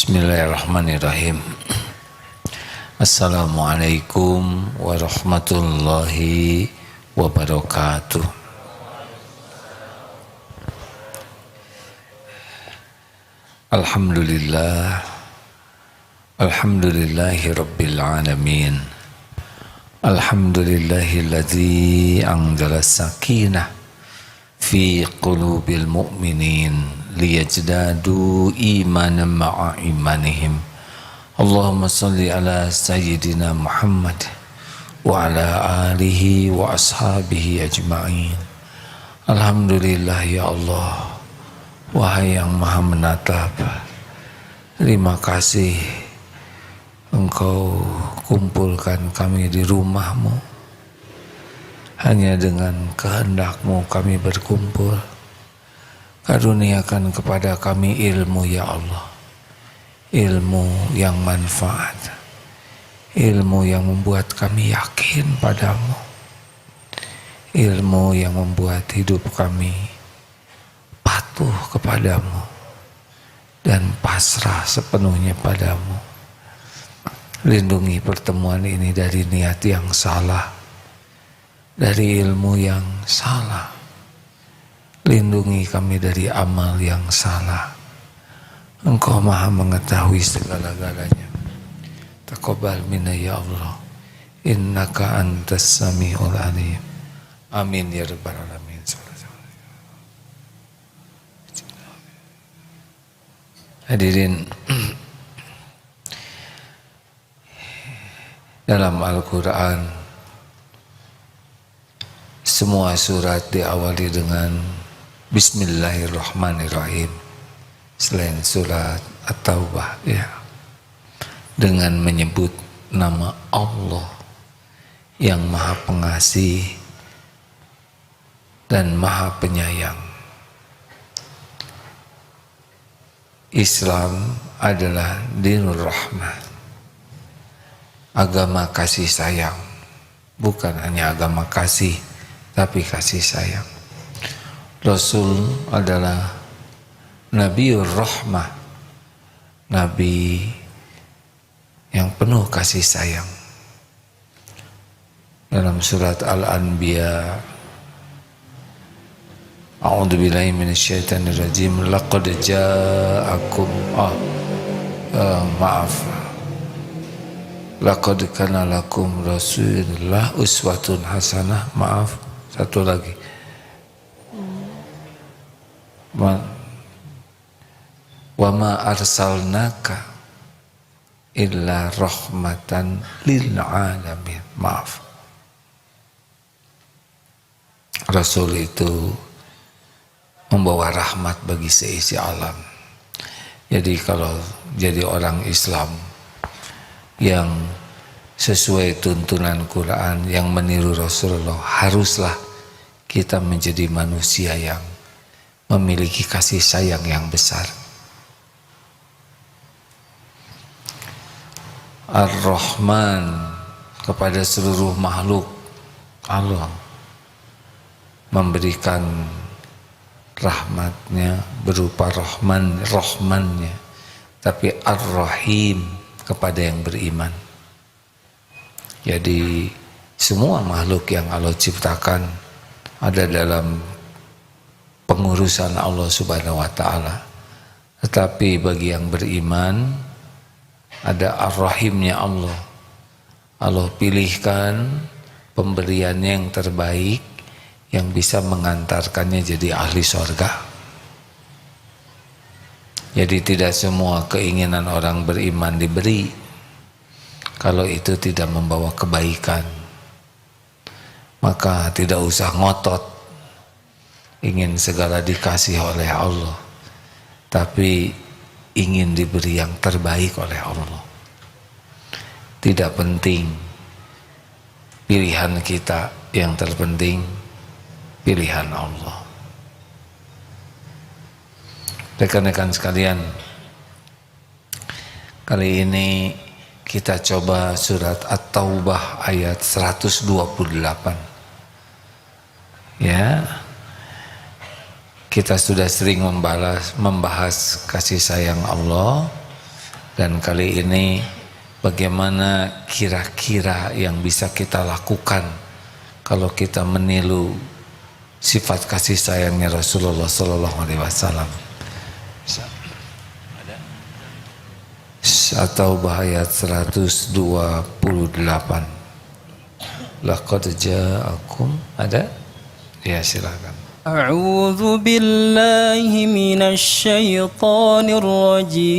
Bismillahirrahmanirrahim. Assalamualaikum warahmatullahi wabarakatuh. Alhamdulillah, alhamdulillahi rabbil alamin. Alhamdulillahilladzi anzala sakinah fi qulubil mu'minin liyajdadu imanan ma'a imanihim. Allahumma salli ala sayyidina Muhammad wa ala alihi wa ashabihi ajma'in. Alhamdulillah ya Allah, wahai yang maha menatap, terima kasih Engkau kumpulkan kami di rumah-Mu. Hanya dengan kehendak-Mu kami berkumpul. Karuniakan kepada kami ilmu ya Allah, ilmu yang manfaat, ilmu yang membuat kami yakin padamu, ilmu yang membuat hidup kami patuh kepadamu dan pasrah sepenuhnya padamu. Lindungi pertemuan ini dari niat yang salah, dari ilmu yang salah. Lindungi kami dari amal yang salah. Engkau maha mengetahui segala-galanya. Taqabbal minna ya Allah, innaka antas sami'ul alim. Amin ya rabbal alamin. Hadirin, dalam Al-Quran semua surat diawali dengan Bismillahirrahmanirrahim, selain surat At-Taubah ya, dengan menyebut nama Allah yang maha pengasih dan maha penyayang. Islam adalah dinur rahmah, agama kasih sayang. Bukan hanya agama kasih, tapi kasih sayang. Rasul adalah Nabiur Rahmah, Nabi yang penuh kasih sayang. Dalam surat Al-Anbiya, A'udzubillahi minasyaitonirrajim, laqad ja'akum laqad kana lakum rasulullah uswatun hasanah. Maaf, satu lagi. Wa ma arsalnaka illa rahmatan lil alamin. Maaf. Rasul itu membawa rahmat bagi seisi alam. Jadi kalau jadi orang Islam yang sesuai tuntunan Quran, yang meniru Rasulullah, haruslah kita menjadi manusia yang memiliki kasih sayang yang besar. Ar-Rahman kepada seluruh makhluk. Allah memberikan rahmatnya berupa Rahmannya, tapi Ar-Rahim kepada yang beriman. Jadi semua makhluk yang Allah ciptakan ada dalam pengurusan Allah Subhanahu wa Ta'ala. Tetapi bagi yang beriman ada Ar-Rahimnya Allah. Allah pilihkan pemberiannya yang terbaik yang bisa mengantarkannya jadi ahli surga. Jadi tidak semua keinginan orang beriman diberi kalau itu tidak membawa kebaikan. Maka tidak usah ngotot ingin segala dikasih oleh Allah, tapi ingin diberi yang terbaik oleh Allah. Tidak penting pilihan kita, yang terpenting pilihan Allah. Rekan-rekan sekalian, kali ini kita coba surat At-Taubah ayat 128. Ya, kita sudah sering membahas kasih sayang Allah, Dan kali ini bagaimana kira-kira yang bisa kita lakukan kalau kita meniru sifat kasih sayangnya Rasulullah Sallallahu Alaihi Wasallam. Atau ayat 128. Laqad ja'akum, ada? Ya, silakan. A'udzu billahi minasy syaithanir rajim.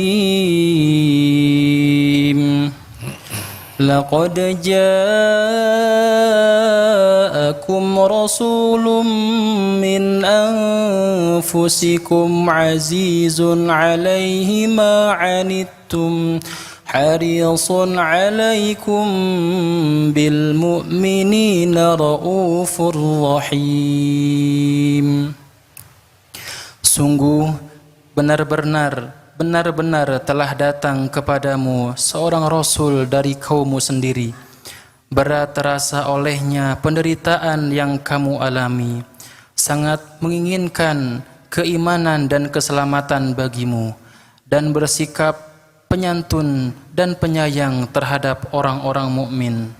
Laqad ja'akum rasulun min anfusikum azizun 'alaihi ma 'anittum harisun 'alaikum bil mu'minina raufur rahim. Sungguh benar-benar telah datang kepadamu seorang Rasul dari kaummu sendiri. Berat terasa olehnya penderitaan yang kamu alami. Sangat menginginkan keimanan dan keselamatan bagimu. Dan bersikap penyantun dan penyayang terhadap orang-orang mukmin.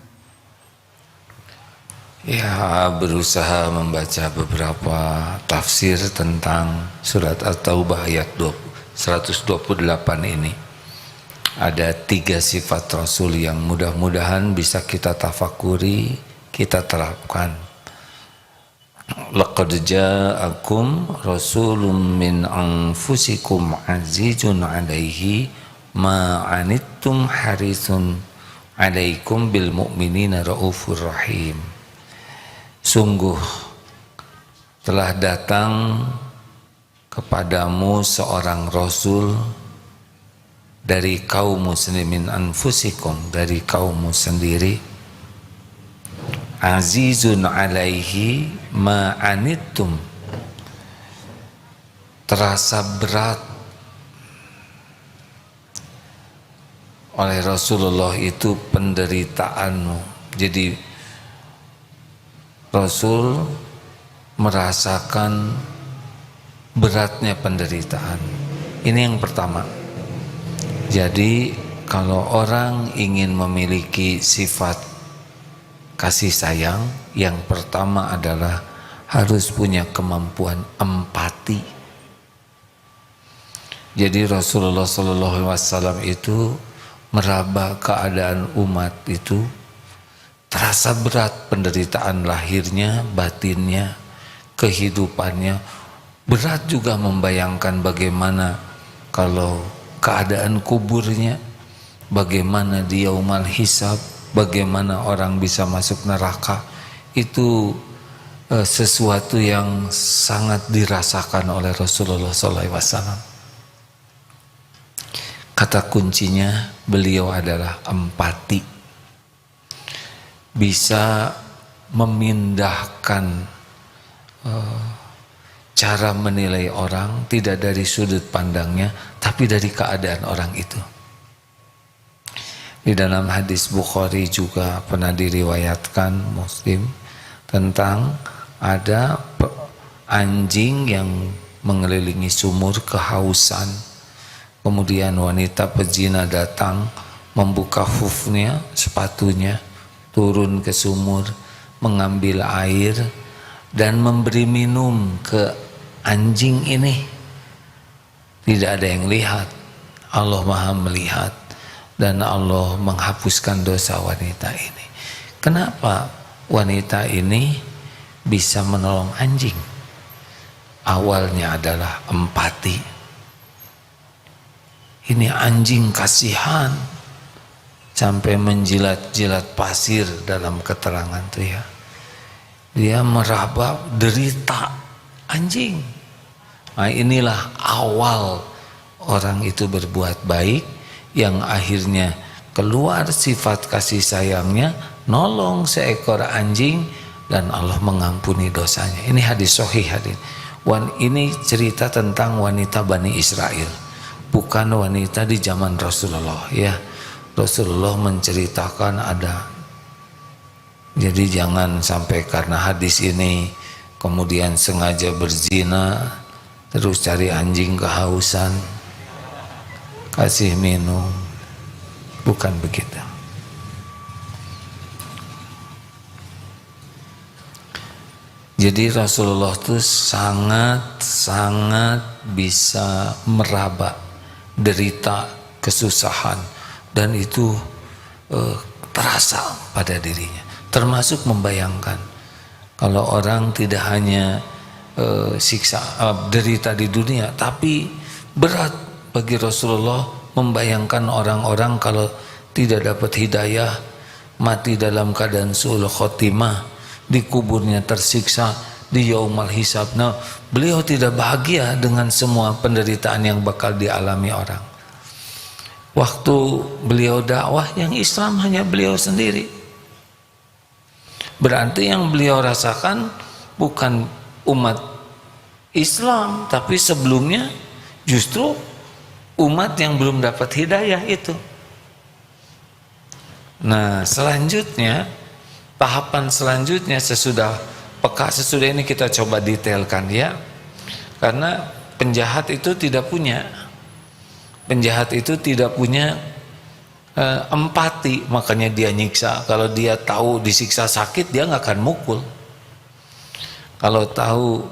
Ya, berusaha membaca beberapa tafsir tentang surat At-Taubah ayat 128 ini. Ada 3 sifat Rasul yang mudah-mudahan bisa kita tafakuri, kita terapkan. Laqad ja'akum rasulun min anfusikum azizun 'alaihi ma 'anittum harisun 'alaikum bil mu'minina raufur rahim. Sungguh telah datang kepadamu seorang Rasul dari kaum muslimin anfusikum, dari kaummu sendiri, azizun 'alaihi ma 'anittum, terasa berat oleh Rasulullah itu penderitaanmu. Jadi Rasul merasakan beratnya penderitaan. Ini yang pertama. Jadi kalau orang ingin memiliki sifat kasih sayang, yang pertama adalah harus punya kemampuan empati. Jadi Rasulullah SAW itu meraba keadaan umat itu, terasa berat penderitaan lahirnya, batinnya, kehidupannya. Berat juga membayangkan bagaimana kalau keadaan kuburnya, bagaimana di yaumal hisab, bagaimana orang bisa masuk neraka. Itu sesuatu yang sangat dirasakan oleh Rasulullah SAW. Kata kuncinya beliau adalah empati. Bisa memindahkan cara menilai orang tidak dari sudut pandangnya, tapi dari keadaan orang itu. Di dalam hadis Bukhari juga pernah diriwayatkan Muslim tentang ada anjing yang mengelilingi sumur kehausan. Kemudian wanita pezina datang, membuka hufnya, sepatunya, turun ke sumur, mengambil air dan memberi minum ke anjing ini. Tidak ada yang lihat, Allah Maha melihat, dan Allah menghapuskan dosa wanita ini. Kenapa wanita ini bisa menolong anjing? Awalnya adalah empati. Ini anjing kasihan sampai menjilat-jilat pasir dalam keterangan itu ya. Dia meraba derita anjing. Nah, inilah awal orang itu berbuat baik, yang akhirnya keluar sifat kasih sayangnya, nolong seekor anjing dan Allah mengampuni dosanya. Ini hadis sahih hadirin. Ini cerita tentang wanita Bani Israel, bukan wanita di zaman Rasulullah ya. Rasulullah menceritakan ada. Jadi jangan sampai karena hadis ini kemudian sengaja berzina, terus cari anjing kehausan, kasih minum. bukan begitu. Jadi Rasulullah itu sangat bisa meraba derita, kesusahan, dan itu terasa pada dirinya. Termasuk membayangkan kalau orang tidak hanya siksa derita di dunia, tapi berat bagi Rasulullah membayangkan orang-orang kalau tidak dapat hidayah, mati dalam keadaan su'ul khotimah, di kuburnya tersiksa, di yaumul hisab. Nah, beliau tidak bahagia dengan semua penderitaan yang bakal dialami orang. Waktu beliau dakwah, yang Islam hanya beliau sendiri. Berarti yang beliau rasakan bukan umat Islam, tapi sebelumnya justru umat yang belum dapat hidayah itu. Nah, selanjutnya, tahapan selanjutnya sesudah ini kita coba detailkan ya. Karena penjahat itu tidak punya empati, makanya dia nyiksa. Kalau dia tahu disiksa sakit, dia nggak akan mukul. Kalau tahu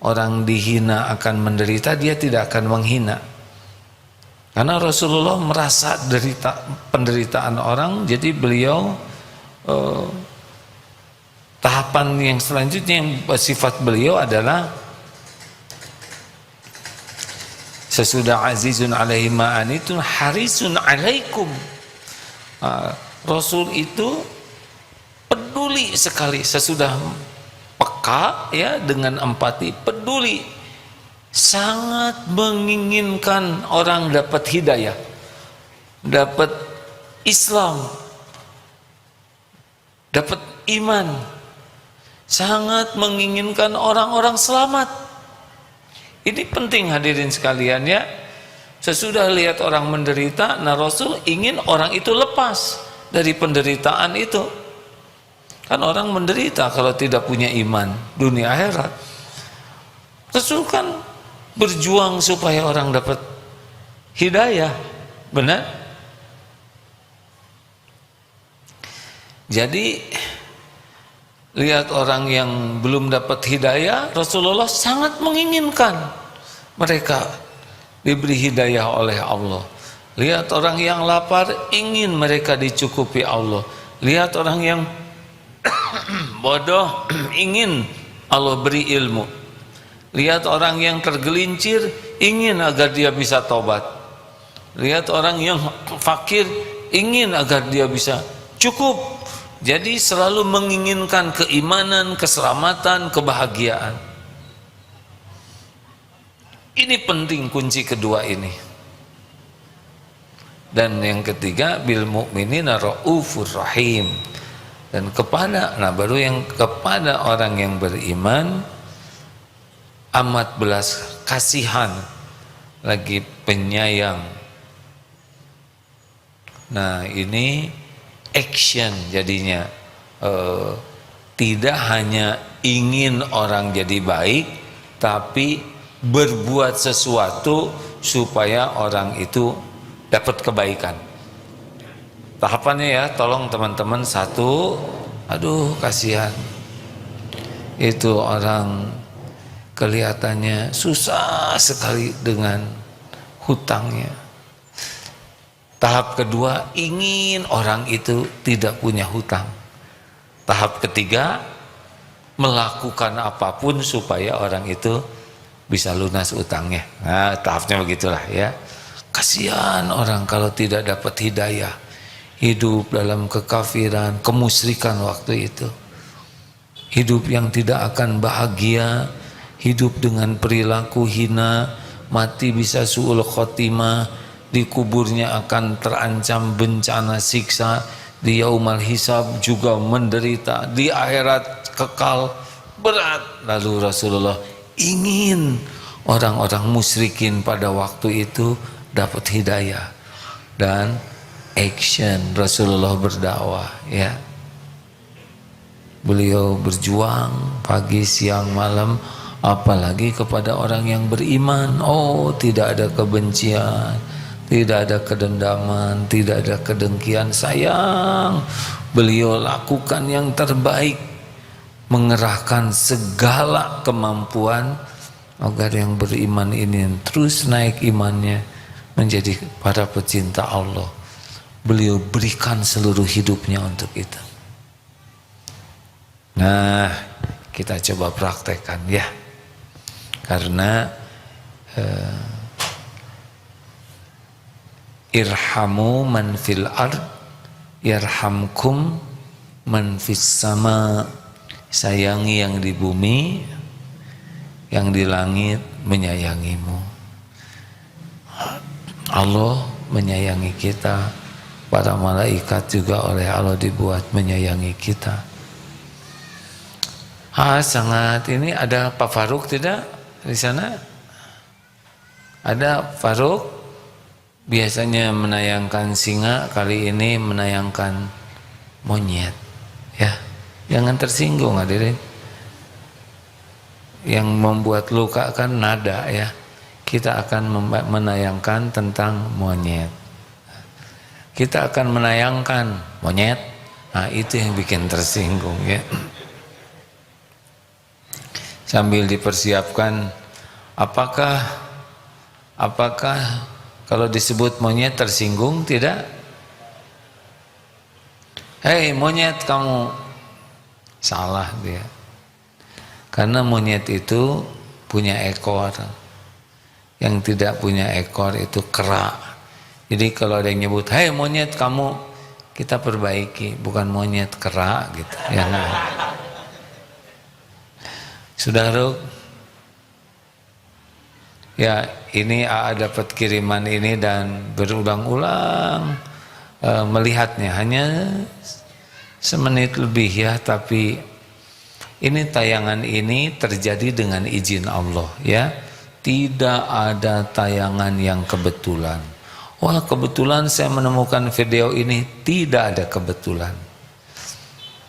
orang dihina akan menderita, dia tidak akan menghina. Karena Rasulullah merasa penderitaan orang, jadi beliau tahapan yang selanjutnya yang sifat beliau adalah sesudah azizun alaihi ma'anitun harisun alaikum. Rasul itu peduli sekali, sesudah peka ya, dengan empati, peduli, sangat menginginkan orang dapat hidayah, dapat Islam, dapat iman, sangat menginginkan orang-orang selamat. Ini penting hadirin sekalian ya. Sesudah lihat orang menderita, nah Rasul ingin orang itu lepas dari penderitaan itu. Kan orang menderita kalau tidak punya iman dunia akhirat. Rasul kan berjuang supaya orang dapat hidayah, benar? Jadi lihat orang yang belum dapat hidayah, Rasulullah sangat menginginkan mereka diberi hidayah oleh Allah. Lihat orang yang lapar, ingin mereka dicukupi Allah. Lihat orang yang bodoh, ingin Allah beri ilmu. Lihat orang yang tergelincir, ingin agar dia bisa tobat. Lihat orang yang fakir, ingin agar dia bisa cukup. Jadi selalu menginginkan keimanan, keselamatan, kebahagiaan. Ini penting kunci kedua ini. Dan yang ketiga, bil mu'minina raufur rahim. Dan kepada orang yang beriman amat belas kasihan, lagi penyayang. Nah, ini action jadinya, tidak hanya ingin orang jadi baik, tapi berbuat sesuatu supaya orang itu dapat kebaikan. Tahapannya ya, tolong teman-teman. Satu, aduh kasihan, itu orang kelihatannya susah sekali dengan hutangnya. Tahap kedua, ingin orang itu tidak punya hutang. Tahap ketiga, melakukan apapun supaya orang itu bisa lunas utangnya. Nah, tahapnya begitulah ya. Kasihan orang kalau tidak dapat hidayah, hidup dalam kekafiran, kemusyrikan waktu itu. Hidup yang tidak akan bahagia, hidup dengan perilaku hina, mati bisa su'ul khotimah, di kuburnya akan terancam bencana siksa, di yaumul hisab juga menderita, di akhirat kekal berat. Lalu Rasulullah ingin orang-orang musyrikin pada waktu itu dapat hidayah, dan action Rasulullah berdakwah ya. Beliau berjuang pagi, siang, malam, apalagi kepada orang yang beriman. Oh, tidak ada kebencian, Tidak ada kedendaman, tidak ada kedengkian. Sayang, beliau lakukan yang terbaik, mengerahkan segala kemampuan agar yang beriman ini terus naik imannya menjadi para pecinta Allah. Beliau berikan seluruh hidupnya untuk itu. Nah, kita coba praktekkan ya. Karena irhamu man fil ard yarhamkum man fis sama. Sayangi yang di bumi, yang di langit menyayangimu. Allah menyayangi kita, para malaikat juga oleh Allah dibuat menyayangi kita. Sangat ini ada Pak Faruk tidak di sana? Ada Faruk, biasanya menayangkan singa, kali ini menayangkan monyet. Ya, jangan tersinggung hadirin. Yang membuat luka kan nada ya. Kita akan menayangkan tentang monyet. Kita akan menayangkan monyet. Nah, itu yang bikin tersinggung ya. Sambil dipersiapkan, apakah kalau disebut monyet tersinggung tidak? Hei monyet kamu, salah dia. Karena monyet itu punya ekor. Yang tidak punya ekor itu kera. Jadi kalau ada yang nyebut, hei monyet kamu, kita perbaiki, bukan monyet, kera gitu. Yang sudah Ruk? Ya, ini AA dapat kiriman ini dan berulang-ulang melihatnya, hanya semenit lebih ya, tapi ini tayangan ini terjadi dengan izin Allah ya. Tidak ada tayangan yang kebetulan. Wah, kebetulan saya menemukan video ini, tidak ada kebetulan.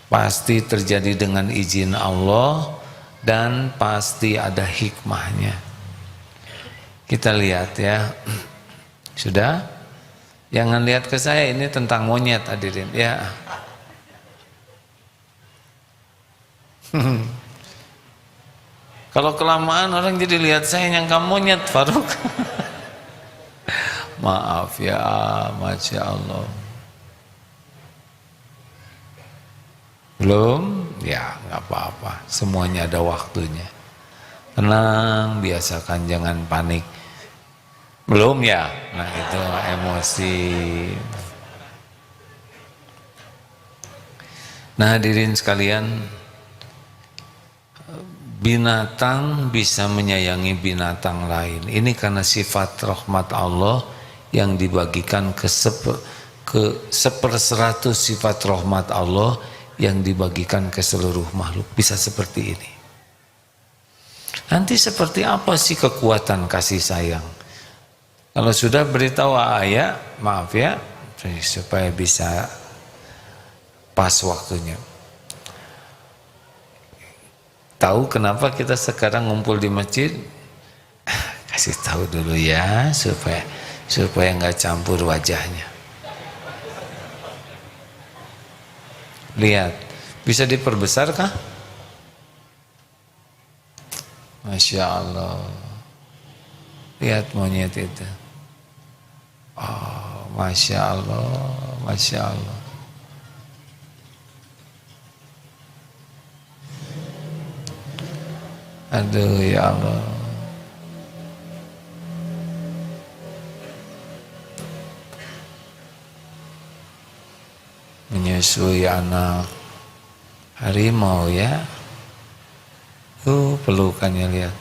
Pasti terjadi dengan izin Allah dan pasti ada hikmahnya. Kita lihat ya. Sudah? Jangan lihat ke saya, ini tentang monyet hadirin ya. Kalau kelamaan orang jadi lihat saya nyangka monyet Faruk. Maaf ya, Masya Allah. Belum? Ya nggak apa-apa, semuanya ada waktunya. Tenang, biasakan, jangan panik. Belum ya? Nah itu emosi. Nah hadirin sekalian, binatang bisa menyayangi binatang lain. Ini karena sifat rahmat Allah yang dibagikan ke 1/100 sifat rahmat Allah yang dibagikan ke seluruh makhluk. Bisa seperti ini. Nanti seperti apa sih kekuatan kasih sayang? Kalau sudah beritahu ayah, maaf ya, supaya bisa pas waktunya. Tahu kenapa kita sekarang ngumpul di masjid? Kasih tahu dulu ya, supaya nggak campur wajahnya. Lihat, bisa diperbesar kah? Masya Allah. Lihat monyet itu. Oh, Masya Allah, Masya Allah. Aduh ya Allah. Menyusui anak harimau ya. Pelukannya lihat.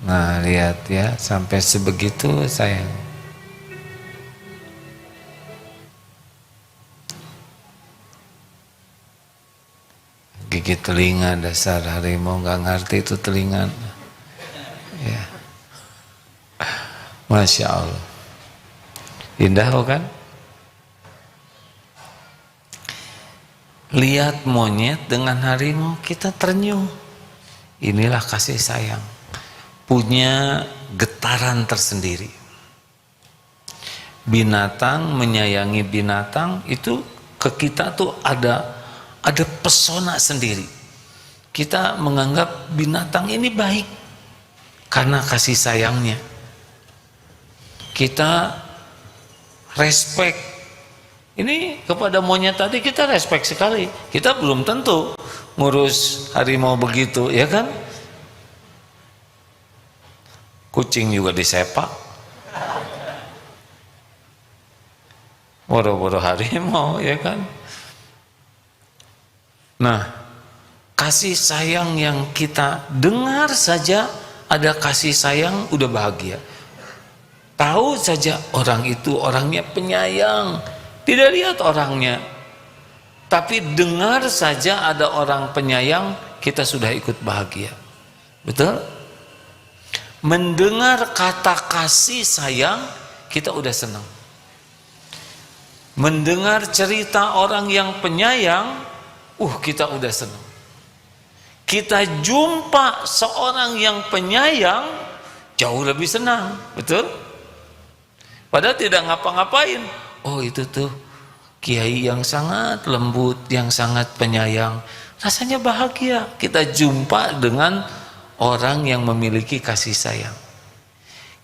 Nah lihat ya, sampai sebegitu sayang. Gigit telinga, dasar harimau nggak ngerti itu telinga. Ya. Masya Allah. Indah kan? Lihat monyet dengan harimau, kita ternyuh. Inilah kasih sayang, punya getaran tersendiri. Binatang menyayangi binatang itu ke kita tuh ada pesona sendiri. Kita menganggap binatang ini baik karena kasih sayangnya. Kita respect. Ini kepada monyet tadi kita respect sekali. Kita belum tentu ngurus harimau begitu, ya kan? Kucing juga disepak. Boro-boro harimau, ya kan? Nah, kasih sayang yang kita dengar saja ada kasih sayang udah bahagia. Tahu saja orang itu orangnya penyayang, tidak lihat orangnya, tapi dengar saja ada orang penyayang, kita sudah ikut bahagia. Betul? Mendengar kata kasih sayang, kita udah senang. Mendengar cerita orang yang penyayang, kita udah senang. Kita jumpa seorang yang penyayang, jauh lebih senang. Betul? Padahal tidak ngapa-ngapain. Oh, itu tuh kiai yang sangat lembut, yang sangat penyayang. Rasanya bahagia. Kita jumpa dengan orang yang memiliki kasih sayang.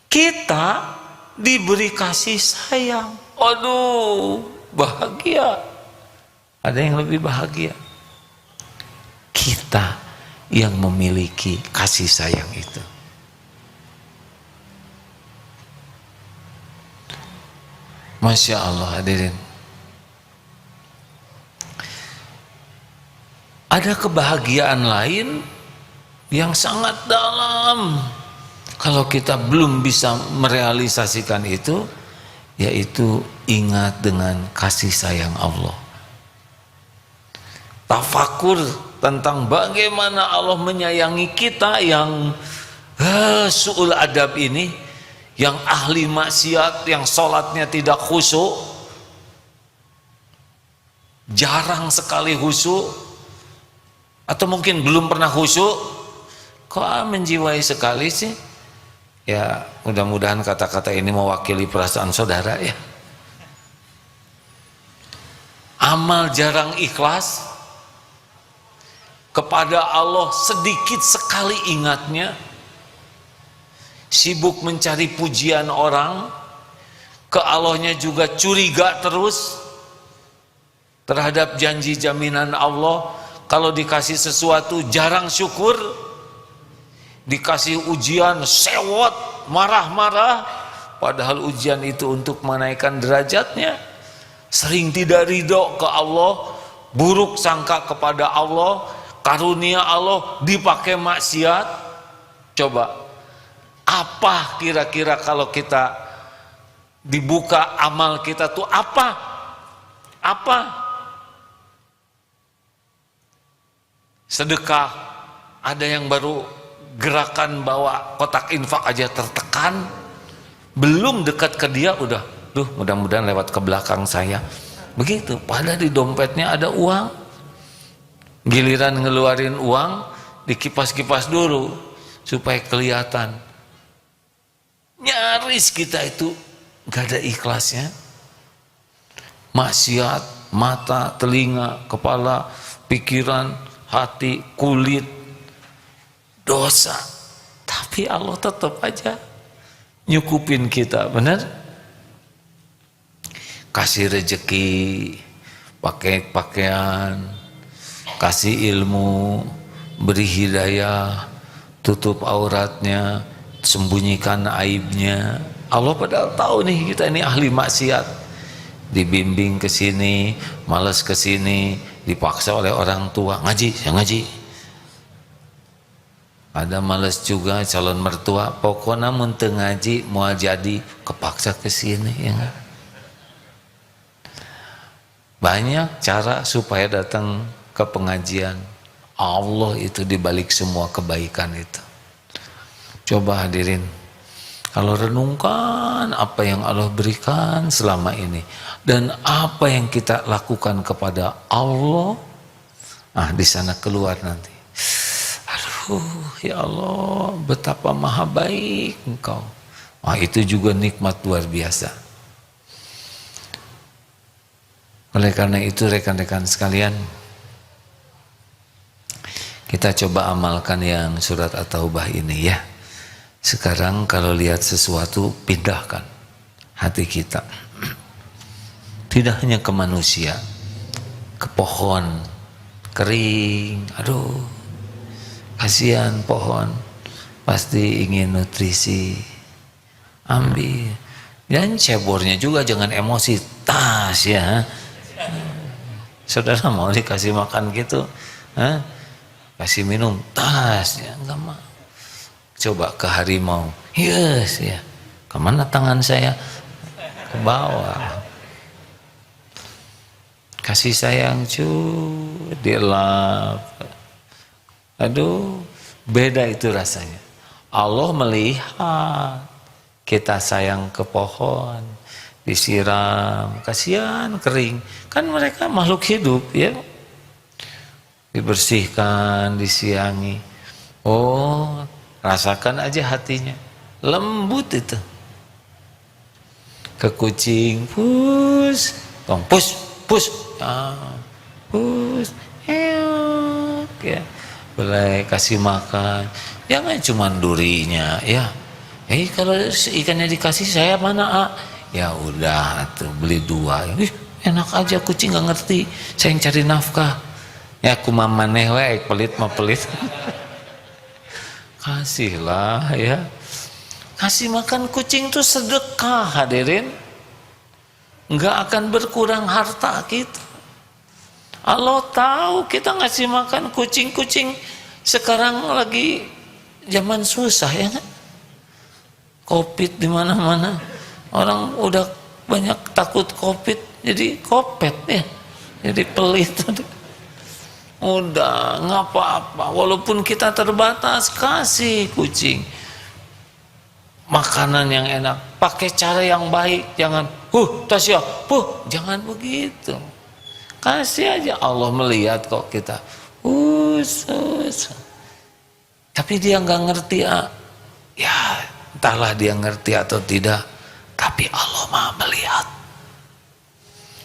Kita diberi kasih sayang. Aduh, bahagia. Ada yang lebih bahagia. Kita yang memiliki kasih sayang itu. Masya Allah, hadirin. Ada kebahagiaan lain yang sangat dalam. Kalau kita belum bisa merealisasikan itu, yaitu ingat dengan kasih sayang Allah. Tafakur tentang bagaimana Allah menyayangi kita yang su'ul adab ini, yang ahli maksiat, yang sholatnya tidak khusyuk, jarang sekali khusyuk, atau mungkin belum pernah khusyuk. Kok menjiwai sekali sih? Ya, mudah-mudahan kata-kata ini mewakili perasaan saudara ya. Amal jarang ikhlas, kepada Allah sedikit sekali ingatnya, sibuk mencari pujian orang, ke Allahnya juga curiga terus terhadap janji jaminan Allah. Kalau dikasih sesuatu jarang syukur, dikasih ujian sewot, marah-marah, padahal ujian itu untuk menaikkan derajatnya. Sering tidak ridho ke Allah, buruk sangka kepada Allah, karunia Allah dipakai maksiat. Coba, apa kira-kira kalau kita dibuka amal kita tuh apa? Sedekah, ada yang baru gerakan bawa kotak infak aja tertekan, belum dekat ke dia udah, mudah-mudahan lewat ke belakang saya. Begitu, padahal di dompetnya ada uang. Giliran ngeluarin uang, dikipas-kipas dulu supaya kelihatan. Nyaris kita itu gak ada ikhlasnya. Maksiat, mata, telinga, kepala, pikiran, hati, kulit, dosa, tapi Allah tetap aja nyukupin kita, benar? Kasih rezeki, pakai pakaian, kasih ilmu, beri hidayah, tutup auratnya, sembunyikan aibnya. Allah padahal tahu nih kita ini ahli maksiat, dibimbing ke sini, malas ke sini, dipaksa oleh orang tua, ngaji. Ada malas juga calon mertua, pokoknya mun teu ngaji mau jadi kepaksa ke sini ya. Banyak cara supaya datang ke pengajian. Allah itu dibalik semua kebaikan itu. Coba hadirin, kalau renungkan apa yang Allah berikan selama ini dan apa yang kita lakukan kepada Allah, di sana keluar nanti. Aduh, Ya Allah, betapa maha baik Engkau. Wah, itu juga nikmat luar biasa. Oleh karena itu rekan-rekan sekalian, kita coba amalkan yang surat At-Taubah ini ya. Sekarang kalau lihat sesuatu, pindahkan hati kita. Tidak hanya ke manusia, ke pohon kering, aduh kasihan pohon, pasti ingin nutrisi, ambil. Dan cebornya juga jangan emosi, tas ya. Saudara mau dikasih makan gitu, kasih minum, tas ya, enggak mau. Coba ke harimau, yes ya, kemana tangan saya? Ke bawah. Kasih sayang dilap. Aduh, beda itu rasanya. Allah melihat kita sayang ke pohon, disiram, kasihan kering. Kan mereka makhluk hidup ya. Dibersihkan, disiangi. Oh, rasakan aja hatinya. Lembut itu. Ke kucing, pus, tong pus, pus. Pus, ya. Boleh kasih makan, jangan cuma durinya ya. Kalau ikannya dikasih saya mana ya udah tuh beli 2. Enak aja, kucing nggak ngerti saya yang cari nafkah ya, aku maneh wae pelit mah pelit. Kasihlah ya, kasih makan kucing tuh sedekah hadirin, nggak akan berkurang harta kita. Allah tahu kita ngasih makan kucing-kucing sekarang lagi zaman susah ya kan? Covid di mana-mana, orang udah banyak takut Covid, jadi kopet ya, jadi pelit. Udah nggak apa-apa, walaupun kita terbatas, kasih kucing makanan yang enak, pakai cara yang baik, jangan Tasya, jangan begitu. Kasih aja, Allah melihat kok kita. Tapi dia nggak ngerti ya, entahlah dia ngerti atau tidak, tapi Allah Maha melihat.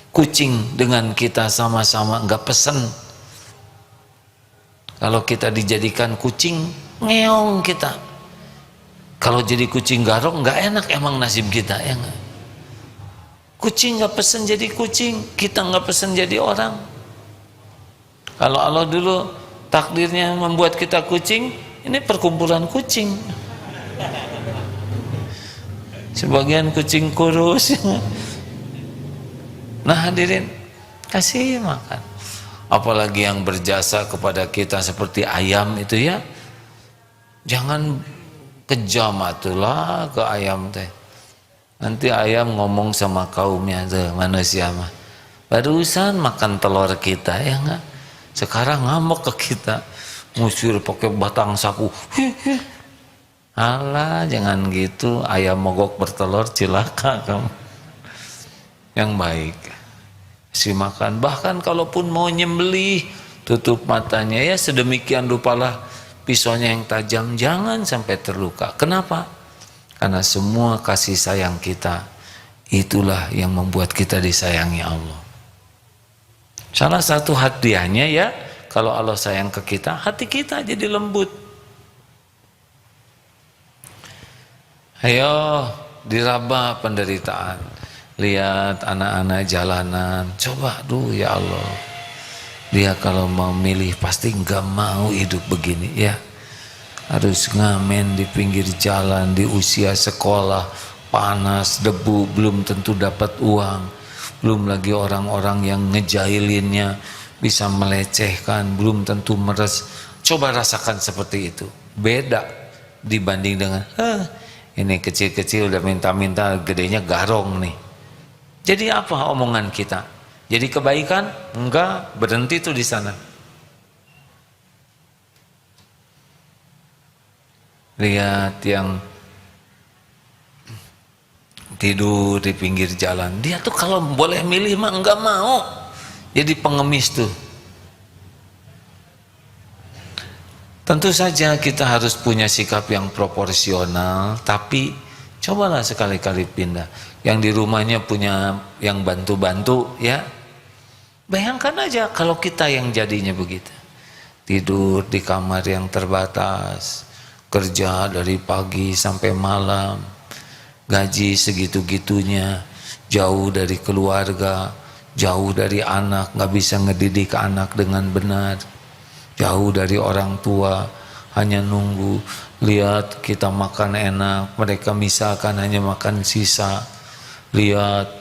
Kucing dengan kita sama-sama nggak pesen. Kalau kita dijadikan kucing, ngeong kita. Kalau jadi kucing garong nggak enak emang nasib kita ya nggak? Kucing nggak pesen jadi kucing, kita nggak pesen jadi orang. Kalau Allah dulu takdirnya membuat kita kucing, ini perkumpulan kucing. Sebagian kucing kurus. Nah hadirin, kasih makan. Apalagi yang berjasa kepada kita seperti ayam itu ya, jangan kejam atulah ke ayam teh. Nanti ayam ngomong sama kaumnya tuh, manusia mah barusan makan telur kita ya enggak, sekarang ngamuk ke kita, ngusir pakai batang sapu. Alah jangan gitu, ayam mogok bertelur cilaka kamu. Yang baik kasih makan, bahkan kalaupun mau nyembelih tutup matanya ya, sedemikian rupalah pisaunya yang tajam, jangan sampai terluka. Kenapa? Karena semua kasih sayang kita itulah yang membuat kita disayangi Allah. Salah satu hadiahnya ya, kalau Allah sayang ke kita, hati kita jadi lembut. Ayo diraba penderitaan. Lihat anak-anak jalanan, coba ya Allah, dia kalau mau milih pasti nggak mau hidup begini ya. Harus ngamen di pinggir jalan di usia sekolah, panas, debu, belum tentu dapat uang, belum lagi orang-orang yang ngejailinnya bisa melecehkan, belum tentu meres. Coba rasakan seperti itu, beda dibanding dengan ini kecil-kecil udah minta-minta, gedenya garong nih. Jadi apa omongan kita? Jadi kebaikan? Enggak, berhenti tuh di sana. Lihat yang tidur di pinggir jalan, dia tuh kalau boleh milih mah enggak mau jadi pengemis tuh. Tentu saja kita harus punya sikap yang proporsional, tapi cobalah sekali-kali pindah. Yang di rumahnya punya yang bantu-bantu ya. Bayangkan aja kalau kita yang jadinya begitu. Tidur di kamar yang terbatas, kerja dari pagi sampai malam, gaji segitu-gitunya, jauh dari keluarga, jauh dari anak, nggak bisa ngedidik anak dengan benar, jauh dari orang tua, hanya nunggu lihat kita makan enak, mereka misalkan hanya makan sisa. Lihat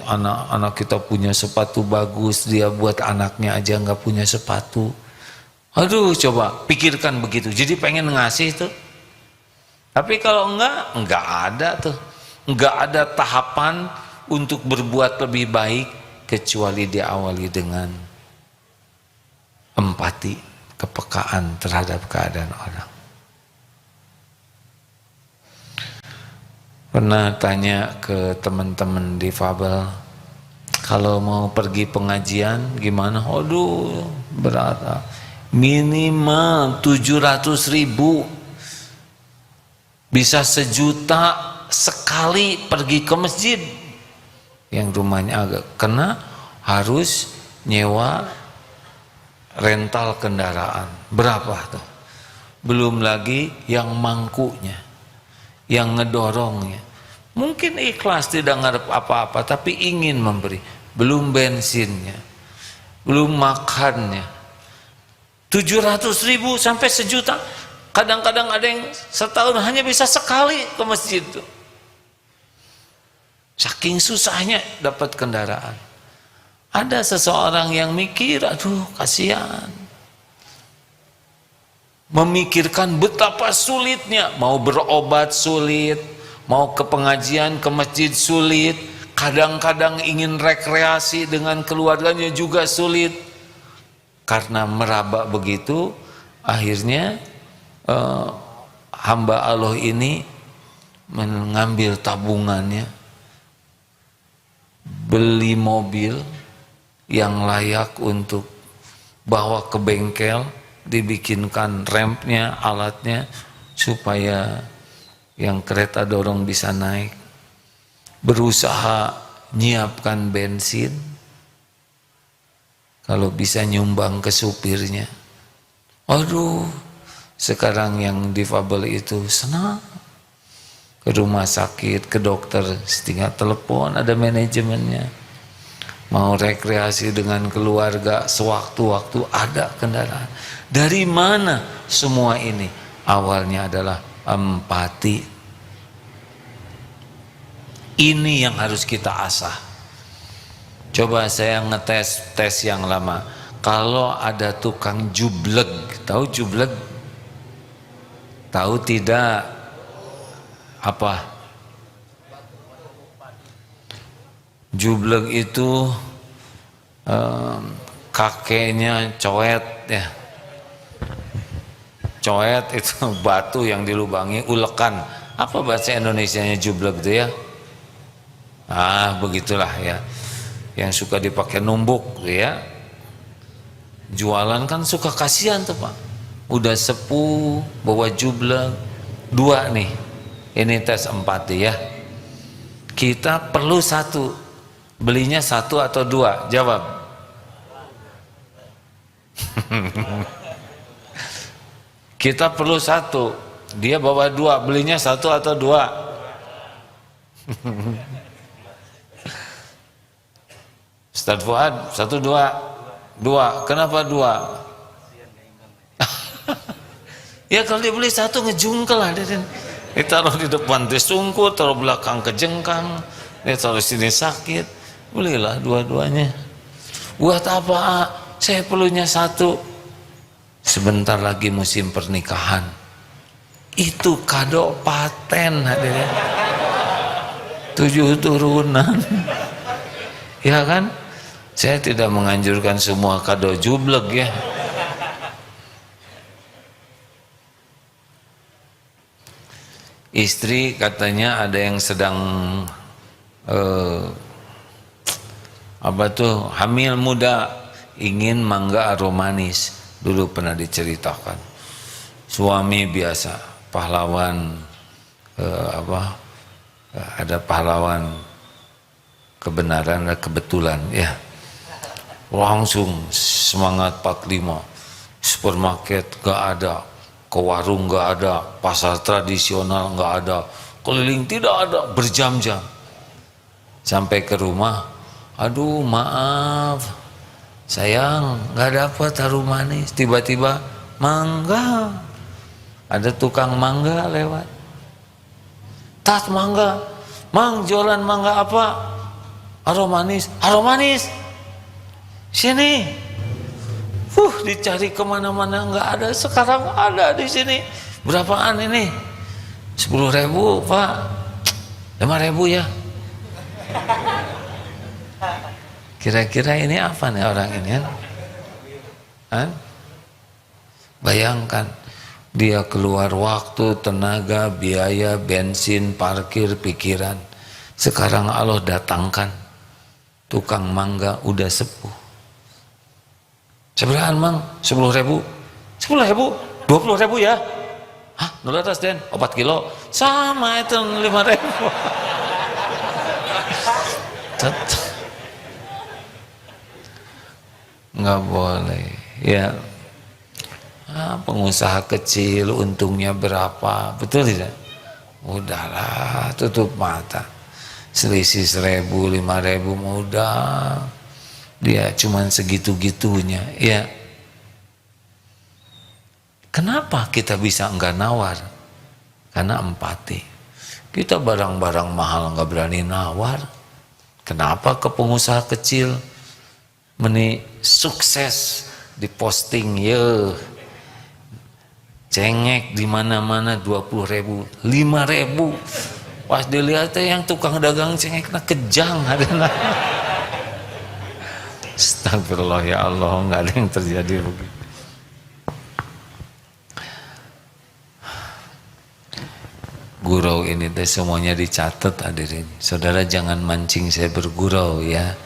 anak-anak kita punya sepatu bagus, dia buat anaknya aja nggak punya sepatu. Aduh, coba pikirkan begitu. Jadi pengen ngasih tuh. Tapi kalau enggak ada tuh. Enggak ada tahapan untuk berbuat lebih baik kecuali diawali dengan empati, kepekaan terhadap keadaan orang. Pernah tanya ke teman-teman difabel, kalau mau pergi pengajian gimana? Aduh, berat. Minimal 700.000, bisa 1 juta sekali pergi ke masjid. Yang rumahnya agak kena harus nyewa rental kendaraan. Berapa tuh? Belum lagi yang mangkunya, yang ngedorongnya. Mungkin ikhlas tidak ngarep apa-apa tapi ingin memberi. Belum bensinnya, belum makannya. 700.000 sampai 1 juta. Kadang-kadang ada yang setahun hanya bisa sekali ke masjid tuh. Saking susahnya dapat kendaraan. Ada seseorang yang mikir, aduh kasihan. Memikirkan betapa sulitnya, mau berobat sulit, mau ke pengajian, ke masjid sulit, kadang-kadang ingin rekreasi dengan keluarganya juga sulit. Karena meraba begitu, akhirnya hamba Allah ini mengambil tabungannya, beli mobil yang layak untuk bawa ke bengkel, dibikinkan rampnya, alatnya, supaya yang kereta dorong bisa naik. Berusaha nyiapkan bensin, kalau bisa nyumbang ke supirnya. Aduh, sekarang yang difabel itu senang ke rumah sakit, ke dokter, tinggal telepon, ada manajemennya. Mau rekreasi dengan keluarga, sewaktu-waktu ada kendaraan. Dari mana semua ini? Awalnya adalah empati. Ini yang harus kita asah. Coba saya ngetes tes yang lama. Kalau ada tukang jubleg, tahu jubleg? Tahu tidak? Apa? Jubleg itu kakeknya coet ya. Coet itu batu yang dilubangi, ulekan. Apa bahasa Indonesianya jubleg itu ya? Begitulah ya. Yang suka dipakai numbuk ya, jualan kan suka kasihan tuh Pak, udah sepuh bawa jubleg. 2 nih, ini tes empati ya. Kita perlu 1, belinya 1 atau 2? Jawab. Kita perlu 1, dia bawa 2, belinya 1 atau 2? Ustaz Fuad, 1, 2. Kenapa 2? Ya kalau dibeli 1 ngejungkel lah. Dia taruh di depan disungkur, taruh belakang kejengkang, dia taruh sini sakit. Belilah 2-duanya. Buat apa? Saya perlunya 1. Sebentar lagi musim pernikahan. Itu kado paten hadirin. 7 turunan. Ya kan? Saya tidak menganjurkan semua kado jubleg ya. Istri katanya ada yang sedang hamil muda, ingin mangga aromanis. Dulu pernah diceritakan. suami biasa pahlawan ada pahlawan kebenaran dan kebetulan ya, langsung semangat 45, supermarket gak ada, ke warung gak ada, pasar tradisional gak ada, keliling tidak ada, berjam-jam. Sampai ke rumah, aduh maaf sayang gak dapat harum manis, tiba-tiba mangga, ada tukang mangga lewat, tas mangga, mang jualan mangga apa? Harum manis, sini. Dicari kemana-mana nggak ada, sekarang ada di sini. Berapaan ini? 10.000 Pak, 5.000 ya. Kira-kira ini apa nih orang ini kan? Bayangkan dia keluar waktu, tenaga, biaya, bensin, parkir, pikiran. Sekarang Allah datangkan tukang mangga udah sepuh. Seberaan mang? 10.000? 10.000? 20.000 ya? Hah? 200 den? 4 kilo? Sama itu 5.000. Nggak boleh ya. Pengusaha kecil untungnya berapa, betul tidak? Udahlah, tutup mata. Selisih 1.000, 5.000 mudah. Dia cuman segitu-gitunya ya. Kenapa kita bisa enggak nawar? Karena empati. Kita barang-barang mahal enggak berani nawar. Kenapa ke pengusaha kecil sukses diposting ya, cengek di mana-mana 20.000, 5.000. Pas dilihat yang tukang dagang cengek kejang ada. Astagfirullah ya Allah, nggak ada yang terjadi begitu. Gurau ini teh semuanya dicatat hadirin. Saudara jangan mancing saya bergurau ya,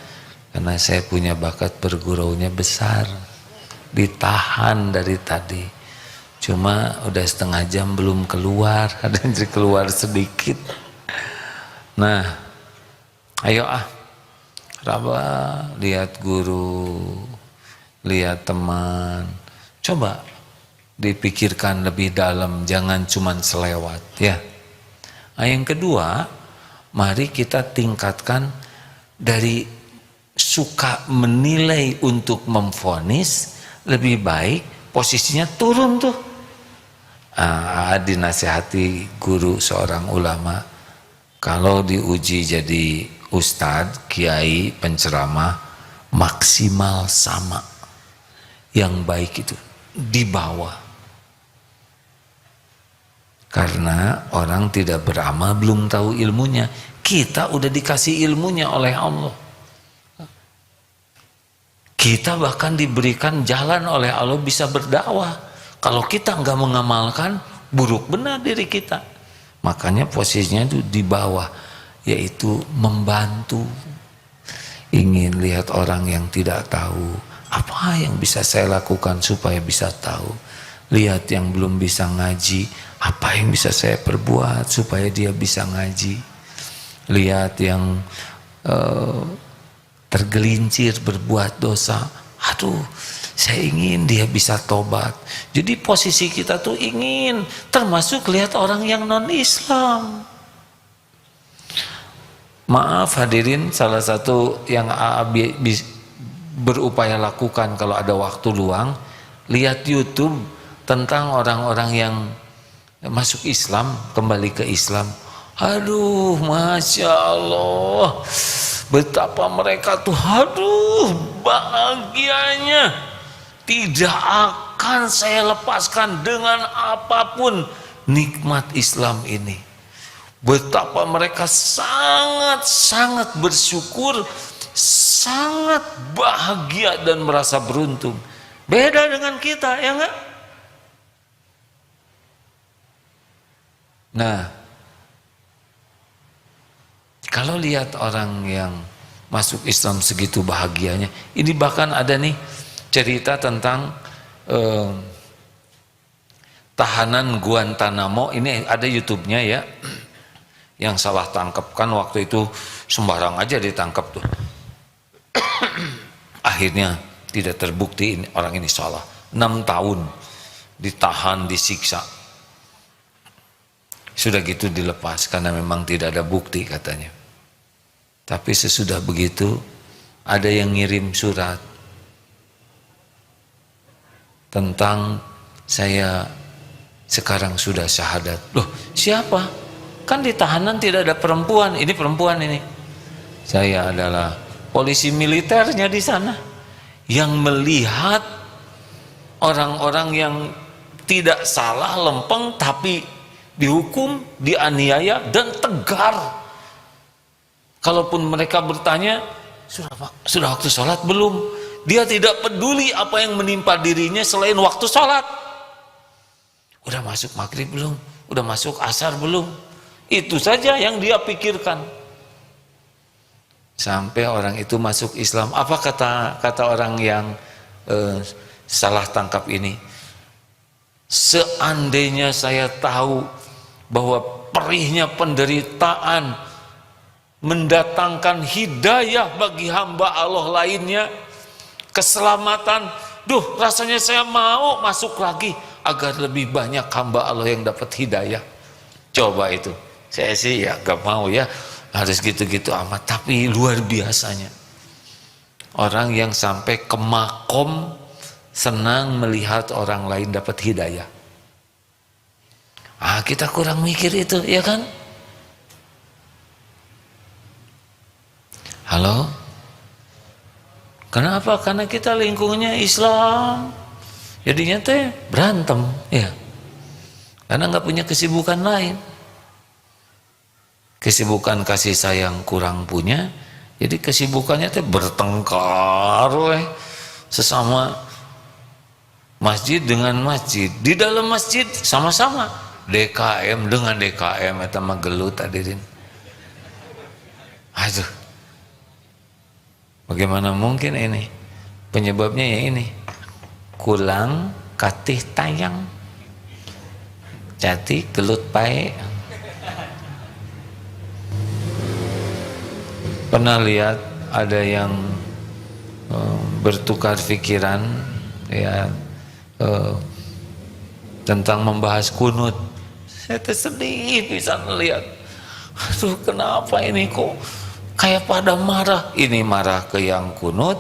karena saya punya bakat berguraunya besar. Ditahan dari tadi, cuma udah setengah jam belum keluar, ada yang keluar sedikit. Nah, ayo Raba, lihat guru, lihat teman, coba dipikirkan lebih dalam, jangan cuman selewat ya. Nah, yang kedua, mari kita tingkatkan dari suka menilai untuk memvonis, lebih baik posisinya turun tuh. Dinasihati guru seorang ulama, kalau diuji jadi ustadz, kiai, penceramah, maksimal sama. Yang baik itu di bawah. Karena orang tidak beramal belum tahu ilmunya. Kita udah dikasih ilmunya oleh Allah. Kita bahkan diberikan jalan oleh Allah bisa berdakwah. Kalau kita nggak mengamalkan, buruk benar diri kita. Makanya posisinya itu di bawah, yaitu membantu. Ingin lihat orang yang tidak tahu, apa yang bisa saya lakukan supaya bisa tahu. Lihat yang belum bisa ngaji, apa yang bisa saya perbuat supaya dia bisa ngaji. Lihat yang tergelincir berbuat dosa, aduh saya ingin dia bisa tobat. Jadi posisi kita tuh ingin, termasuk lihat orang yang non Islam. Maaf hadirin, salah satu yang berupaya lakukan kalau ada waktu luang, lihat YouTube tentang orang-orang yang masuk Islam, kembali ke Islam. Aduh, Masya Allah, betapa mereka tuh, aduh bahagianya. Tidak akan saya lepaskan dengan apapun nikmat Islam ini. Betapa mereka sangat-sangat bersyukur, sangat bahagia dan merasa beruntung. Beda dengan kita, ya enggak? Nah, kalau lihat orang yang masuk Islam segitu bahagianya, ini bahkan ada nih cerita tentang tahanan Guantanamo, ini ada YouTube-nya ya, yang salah tangkap kan waktu itu sembarang aja ditangkap tuh. Akhirnya tidak terbukti orang ini salah. 6 tahun ditahan, disiksa. Sudah gitu dilepas karena memang tidak ada bukti katanya. Tapi sesudah begitu ada yang ngirim surat tentang saya sekarang sudah syahadat. Loh, siapa? Kan di tahanan tidak ada perempuan. Ini perempuan ini. Saya adalah polisi militernya di sana yang melihat orang-orang yang tidak salah, lempeng tapi dihukum, dianiaya dan tegar. Kalaupun mereka bertanya, sudah waktu sholat belum? Dia tidak peduli apa yang menimpa dirinya selain waktu sholat. Udah masuk maghrib belum? Udah masuk asar belum? Itu saja yang dia pikirkan. Sampai orang itu masuk Islam. Apa kata orang yang salah tangkap ini? Seandainya saya tahu bahwa perihnya penderitaan mendatangkan hidayah bagi hamba Allah lainnya, keselamatan, rasanya saya mau masuk lagi agar lebih banyak hamba Allah yang dapat hidayah. Coba itu, saya sih ya gak mau ya harus gitu-gitu amat, tapi luar biasanya orang yang sampai ke makom senang melihat orang lain dapat hidayah. Kita kurang mikir itu, ya kan? Halo? Kenapa? Karena kita lingkungannya Islam. Jadinya teh berantem, ya. Karena nggak punya kesibukan lain. Kesibukan kasih sayang kurang punya, jadi kesibukannya teh bertengkar, sesama masjid dengan masjid. Di dalam masjid sama-sama DKM dengan DKM, eta mah gelut hadirin. Aduh. Bagaimana mungkin ini? Penyebabnya ya ini. Kulang katih tayang. Jadi gelut pae. Pernah lihat ada yang bertukar pikiran ya tentang membahas kunut. Saya sedih bisa melihat. Aduh, kenapa ini kok kayak pada marah? Ini marah ke yang kunut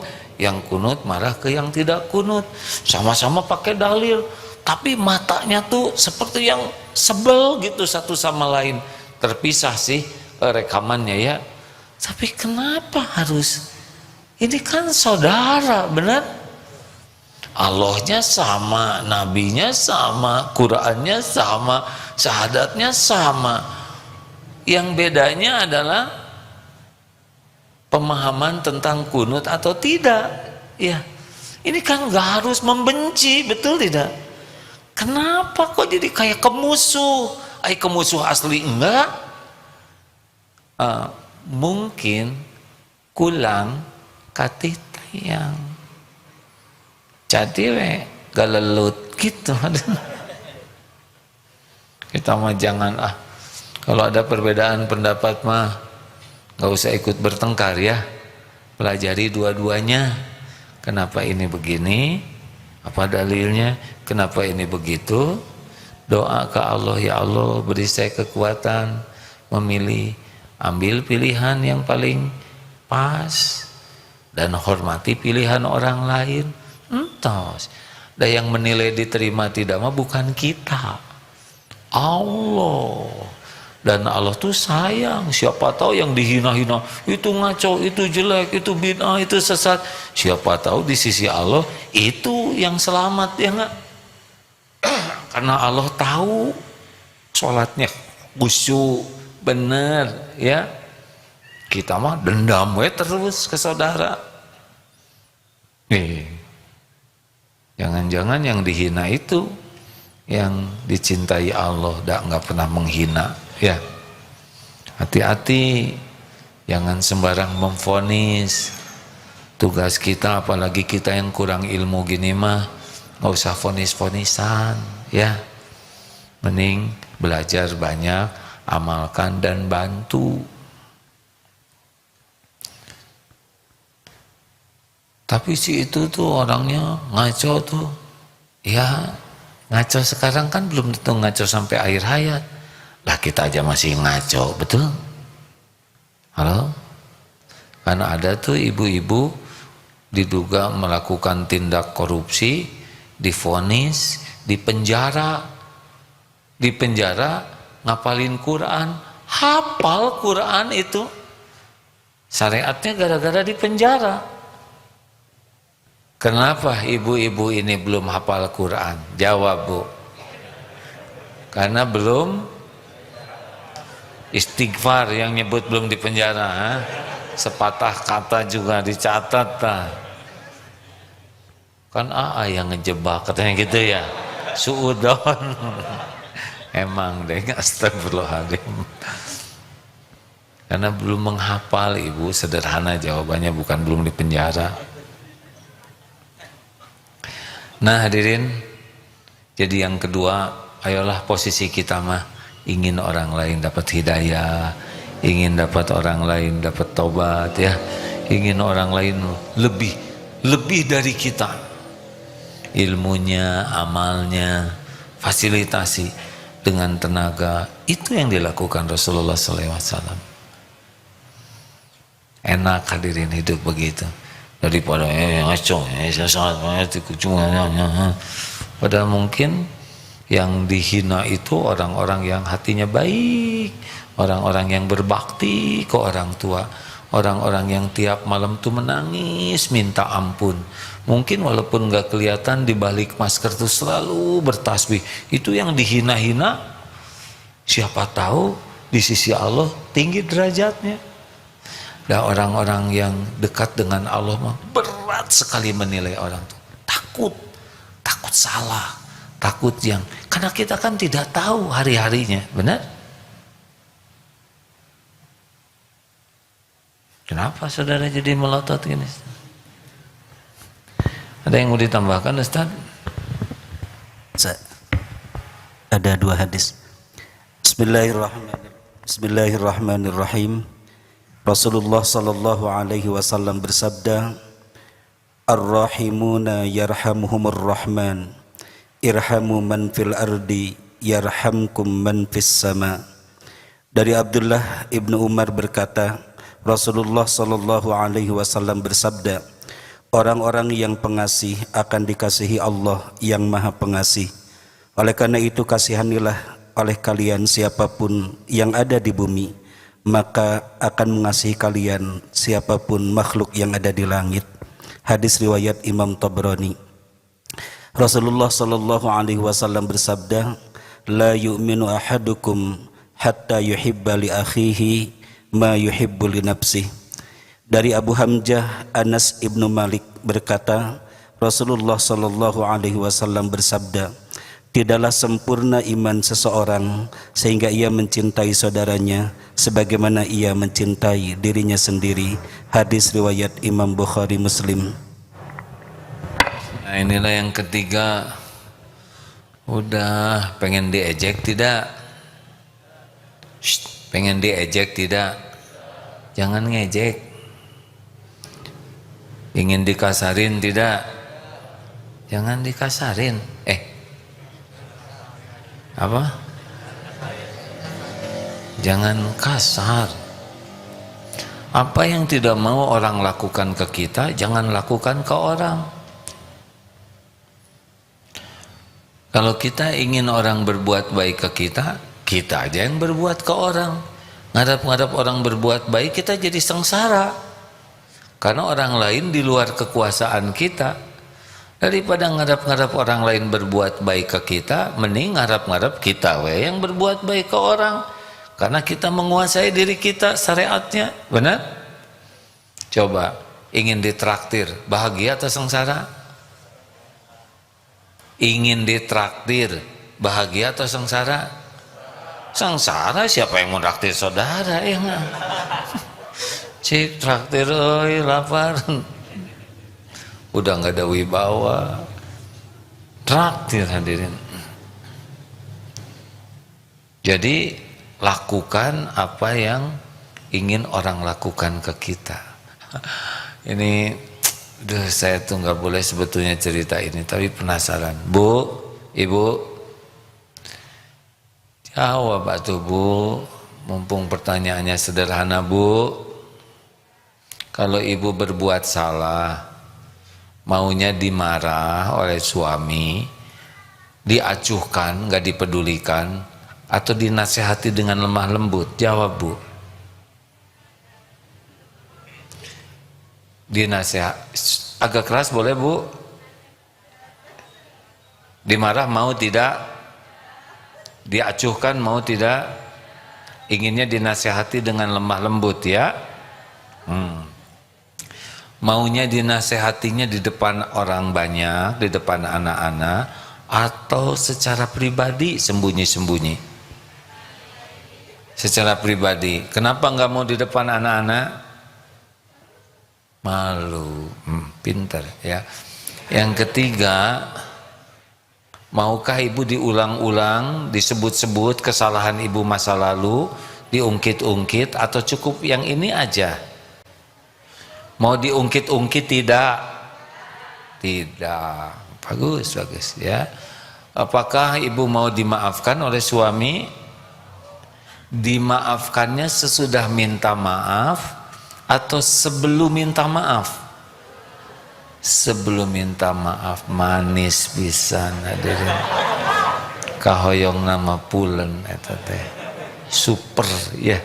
marah ke yang tidak kunut. Sama-sama pakai dalil, tapi matanya tuh seperti yang sebel gitu satu sama lain. Terpisah sih rekamannya ya. Tapi kenapa harus? Ini kan saudara, benar? Allahnya sama, nabinya sama, Qurannya sama, syahadatnya sama. Yang bedanya adalah pemahaman tentang kunut atau tidak. Ya, ini kan nggak harus membenci, betul tidak? Kenapa kok jadi kayak kemusuh? Kemusuh asli enggak? Mungkin kulang katih tayang. Jadi galelut gitu. Kita mah jangan kalau ada perbedaan pendapat mah gak usah ikut bertengkar ya. Pelajari dua-duanya. Kenapa ini begini? Apa dalilnya? Kenapa ini begitu? Doa ke Allah, ya Allah beri saya kekuatan memilih. Ambil pilihan yang paling pas dan hormati pilihan orang lain. Entos. Dan yang menilai diterima tidak mah bukan kita, Allah. Dan Allah tuh sayang. Siapa tahu yang dihina-hina itu ngaco, itu jelek, itu bid'ah, itu sesat. Siapa tahu di sisi Allah itu yang selamat, ya enggak? Karena Allah tahu sholatnya khusyuk bener, ya. Kita mah dendam terus ke saudara. Jangan-jangan yang dihina itu yang dicintai Allah, nggak pernah menghina, ya. Hati-hati, jangan sembarang memvonis. Tugas kita, apalagi kita yang kurang ilmu gini mah, nggak usah vonis-vonisan, ya. Mending belajar banyak, amalkan dan bantu. Tapi si itu tuh orangnya ngaco tuh. Ya ngaco sekarang kan belum tentu ngaco sampai akhir hayat. Lah kita aja masih ngaco, betul? Halo? Karena ada tuh ibu-ibu diduga melakukan tindak korupsi, divonis, dipenjara, ngapalin Quran, hafal Quran itu, syariatnya gara-gara dipenjara. Kenapa ibu-ibu ini belum hafal Quran? Jawab, Bu. Karena belum istighfar, yang nyebut belum dipenjara. Ha? Sepatah kata juga dicatat. Ta. Kan yang ngejebak katanya gitu ya. Suudon. Emang deh, astagfirullahaladzim. Karena belum menghafal, Ibu. Sederhana jawabannya, bukan belum dipenjara. Nah hadirin, jadi yang kedua, ayolah posisi kita mah ingin orang lain dapat hidayah, ingin dapat orang lain dapat taubat ya, ingin orang lain lebih dari kita, ilmunya, amalnya, fasilitasi dengan tenaga. Itu yang dilakukan Rasulullah SAW. Enak hadirin hidup begitu. Daripada ngaco, padahal mungkin yang dihina itu orang-orang yang hatinya baik, orang-orang yang berbakti ke orang tua, orang-orang yang tiap malam tuh menangis minta ampun. Mungkin walaupun nggak kelihatan, di balik masker tuh selalu bertasbih. Itu yang dihina-hina, siapa tahu di sisi Allah tinggi derajatnya. Dan orang-orang yang dekat dengan Allah berat sekali menilai orang itu. Takut salah, takut yang, karena kita kan tidak tahu hari-harinya, benar? Kenapa saudara jadi melotot gini? Ada yang mau ditambahkan, Ustaz? Ada 2 hadis. Bismillahirrahmanirrahim. Rasulullah sallallahu alaihi wasallam bersabda, Ar-rahimuna yarhamuhumur rahman, irhamu man fil ardi yarhamkum man fis sama. Dari Abdullah ibnu Umar berkata, Rasulullah sallallahu alaihi wasallam bersabda, orang-orang yang pengasih akan dikasihi Allah yang Maha Pengasih. Oleh karena itu kasihanilah oleh kalian siapapun yang ada di bumi, maka akan mengasihi kalian siapapun makhluk yang ada di langit. Hadis riwayat Imam Tabrani. Rasulullah sallallahu alaihi wasallam bersabda, la yu'minu ahadukum hatta yuhibba li akhihi ma yuhibbu li nafsihi. Dari Abu Hamzah Anas ibnu Malik berkata, Rasulullah sallallahu alaihi wasallam bersabda, tidaklah sempurna iman seseorang sehingga ia mencintai saudaranya sebagaimana ia mencintai dirinya sendiri. Hadis riwayat Imam Bukhari Muslim. Nah inilah yang ketiga. Udah pengen diejek tidak? Pengen diejek tidak? Jangan ngejek. Ingin dikasarin tidak? Jangan dikasarin. Apa? Jangan kasar. Apa yang tidak mau orang lakukan ke kita, jangan lakukan ke orang. Kalau kita ingin orang berbuat baik ke kita, kita aja yang berbuat ke orang. Ngadap-ngadap orang berbuat baik, kita jadi sengsara. Karena orang lain di luar kekuasaan kita. Daripada ngadap-ngadap orang lain berbuat baik ke kita, mending ngadap-ngadap kita yang berbuat baik ke orang. Karena kita menguasai diri kita, syariatnya, benar? Coba, ingin ditraktir, bahagia atau sengsara? Ingin ditraktir, bahagia atau sengsara? Sengsara, siapa yang mau traktir saudara? Cik, traktir, oi, lapar. Udah nggak ada wibawa. Traktir hadirin. Jadi lakukan apa yang ingin orang lakukan ke kita. Ini saya tuh nggak boleh sebetulnya cerita ini, tapi penasaran. Bu, Ibu, jawab atuh Bu, mumpung pertanyaannya sederhana Bu. Kalau ibu berbuat salah, maunya dimarah oleh suami, diacuhkan, nggak dipedulikan, atau dinasehati dengan lemah lembut? Jawab Bu. Dinasehat, agak keras boleh Bu? Dimarah mau tidak? Diacuhkan mau tidak? Inginnya dinasehati dengan lemah lembut ya? Maunya dinasehatinya di depan orang banyak, di depan anak-anak, atau secara pribadi sembunyi-sembunyi? Secara pribadi. Kenapa nggak mau di depan anak-anak? Malu. Pintar ya. Yang ketiga, maukah ibu diulang-ulang, disebut-sebut kesalahan ibu masa lalu, diungkit-ungkit, atau cukup yang ini aja? Mau diungkit-ungkit tidak? Tidak. Bagus, bagus ya. Apakah ibu mau dimaafkan oleh suami? Dimaafkannya sesudah minta maaf atau sebelum minta maaf? Sebelum minta maaf. Manis pisan hadirin. Kahoyong nama pulen eta teh. Super ya.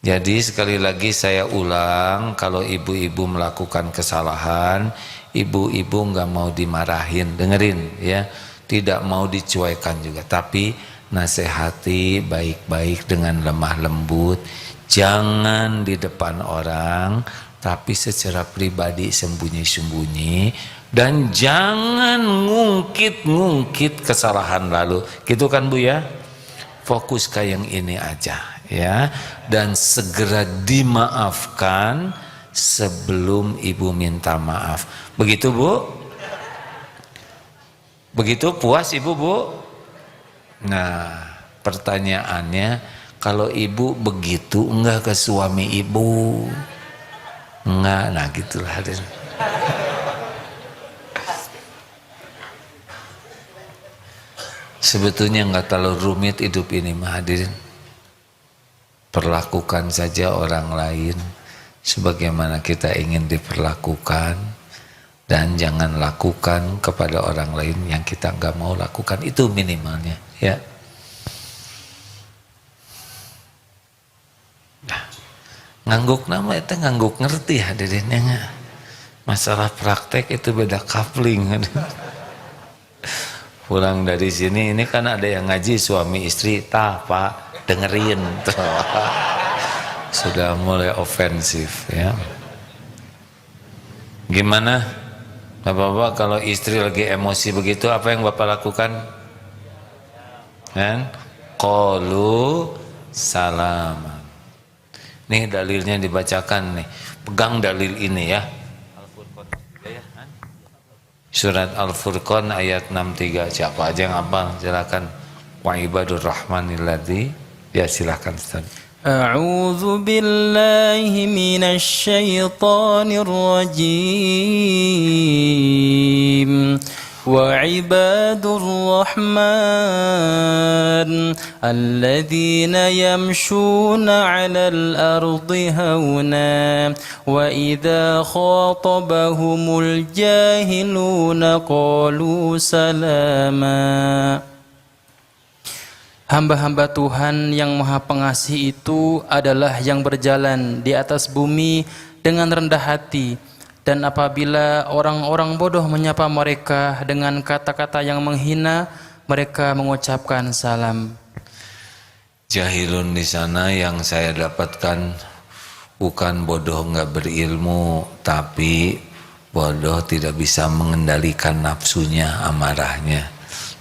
Jadi sekali lagi saya ulang, kalau ibu-ibu melakukan kesalahan, ibu-ibu nggak mau dimarahin, dengerin ya, tidak mau dicuekan juga, tapi nasihati baik-baik dengan lemah lembut, jangan di depan orang, tapi secara pribadi sembunyi-sembunyi, dan jangan ngungkit-ngungkit kesalahan lalu, gitu kan Bu ya? Fokus ke yang ini aja ya, dan segera dimaafkan sebelum ibu minta maaf. Begitu Bu? Begitu puas ibu Bu? Nah pertanyaannya, kalau ibu begitu enggak ke suami ibu? Enggak, nah gitulah. Sebetulnya enggak terlalu rumit hidup ini mah hadirin. Perlakukan saja orang lain sebagaimana kita ingin diperlakukan, dan jangan lakukan kepada orang lain yang kita nggak mau lakukan, itu minimalnya ya. Nah, ngangguk nama itu ngangguk ngerti hadirinnya. Masalah praktek itu beda coupling. Pulang dari sini ini kan ada yang ngaji suami istri, Pak dengerin tuh. Sudah mulai ofensif ya. Gimana Bapak-bapak kalau istri lagi emosi begitu, apa yang Bapak lakukan? Kan? Qalu salaman. Nih dalilnya dibacakan nih. Pegang dalil ini ya. Surat Al-Furqan ayat 63. Siapa aja yang hafal? Silakan. Wa ibadur rahmanil ladzi. Ya silakan Ustaz. A'udzu billahi minasy syaithanir rajim. وعباد الرحمن الذين يمشون على الأرض هونا وإذا خاطبهم الجاهلون قالوا سلاما. Hamba-hamba Tuhan yang Maha Pengasih itu adalah yang berjalan di atas bumi dengan rendah hati, dan apabila orang-orang bodoh menyapa mereka dengan kata-kata yang menghina, mereka mengucapkan salam. Jahilun di sana yang saya dapatkan bukan bodoh nggak berilmu, tapi bodoh tidak bisa mengendalikan nafsunya, amarahnya.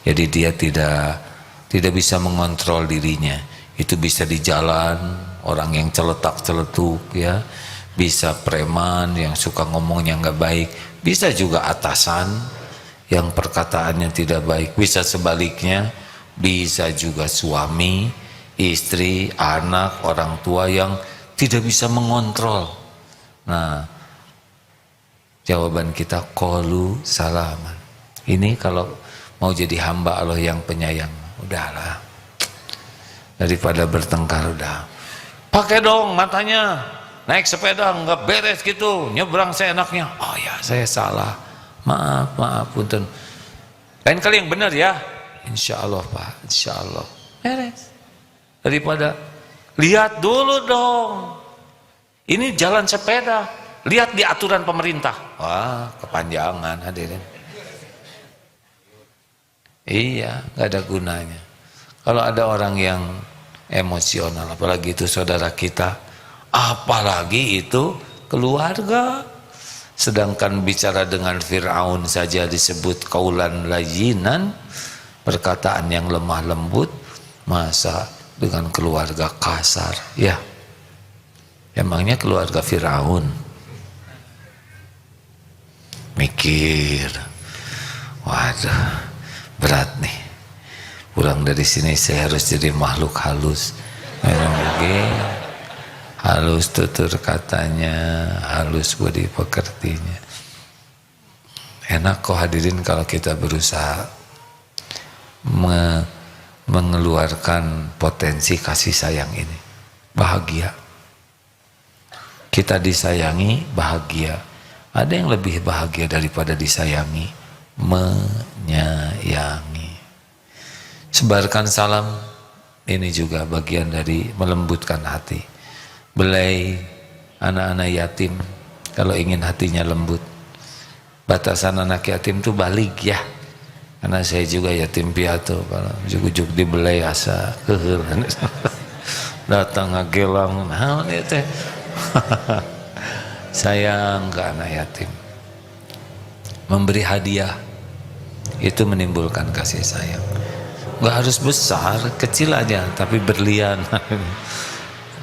Jadi dia tidak bisa mengontrol dirinya. Itu bisa di jalan, orang yang celetak-celetuk ya, bisa preman yang suka ngomongnya nggak baik, bisa juga atasan yang perkataannya tidak baik, bisa sebaliknya bisa juga suami, istri, anak, orang tua yang tidak bisa mengontrol. Nah, jawaban kita qalu salaman. Ini kalau mau jadi hamba Allah yang penyayang, udahlah. Daripada bertengkar, udah. Pakai dong matanya. Naik sepeda nggak beres gitu, nyebrang seenaknya. Oh ya, saya salah. Maaf, punten. Lain kali yang benar ya. Insya Allah Pak, insya Allah. Beres. Daripada lihat dulu dong. Ini jalan sepeda. Lihat di aturan pemerintah. Wah, kepanjangan hadirin. Iya, nggak ada gunanya. Kalau ada orang yang emosional, apalagi itu saudara kita, apalagi itu keluarga. Sedangkan bicara dengan Fir'aun saja disebut qaulan layyinan, perkataan yang lemah lembut, masa dengan keluarga kasar? Ya, emangnya keluarga Fir'aun mikir, waduh, berat nih, pulang dari sini saya harus jadi makhluk halus. Memang begini, halus tutur katanya, halus budi pekertinya. Enak kok hadirin kalau kita berusaha mengeluarkan potensi kasih sayang ini. Bahagia. Kita disayangi, bahagia. Ada yang lebih bahagia daripada disayangi? Menyayangi. Sebarkan salam, ini juga bagian dari melembutkan hati. Belai anak-anak yatim, kalau ingin hatinya lembut, batasan anak yatim itu balik ya. Karena saya juga yatim piatu, kalau juk-juk dibelai asa keheur. Datang ngagelang, nah ini teh. Sayang ke anak yatim. Memberi hadiah itu menimbulkan kasih sayang. Gak harus besar, kecil aja, tapi berlian.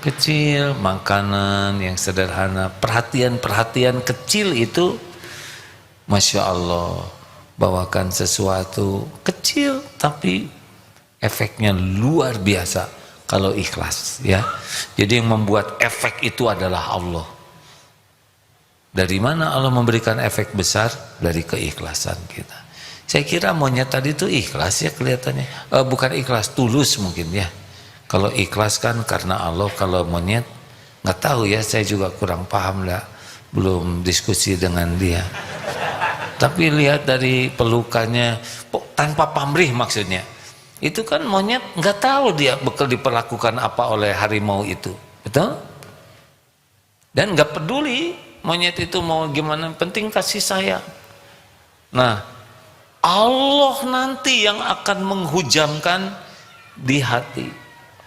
Kecil, makanan yang sederhana, perhatian kecil itu, Masya Allah, bawakan sesuatu kecil tapi efeknya luar biasa kalau ikhlas, ya. Jadi yang membuat efek itu adalah Allah. Dari mana Allah memberikan efek besar? Dari keikhlasan kita. Saya kira monyet tadi itu ikhlas ya kelihatannya, bukan ikhlas, tulus mungkin ya. Kalau ikhlas kan karena Allah, kalau monyet nggak tahu ya, saya juga kurang paham lah, belum diskusi dengan dia. Tapi lihat dari pelukannya, tanpa pamrih maksudnya, itu kan monyet nggak tahu dia bakal diperlakukan apa oleh harimau itu, betul? Dan nggak peduli monyet itu mau gimana, penting kasih sayang. Nah, Allah nanti yang akan menghujamkan di hati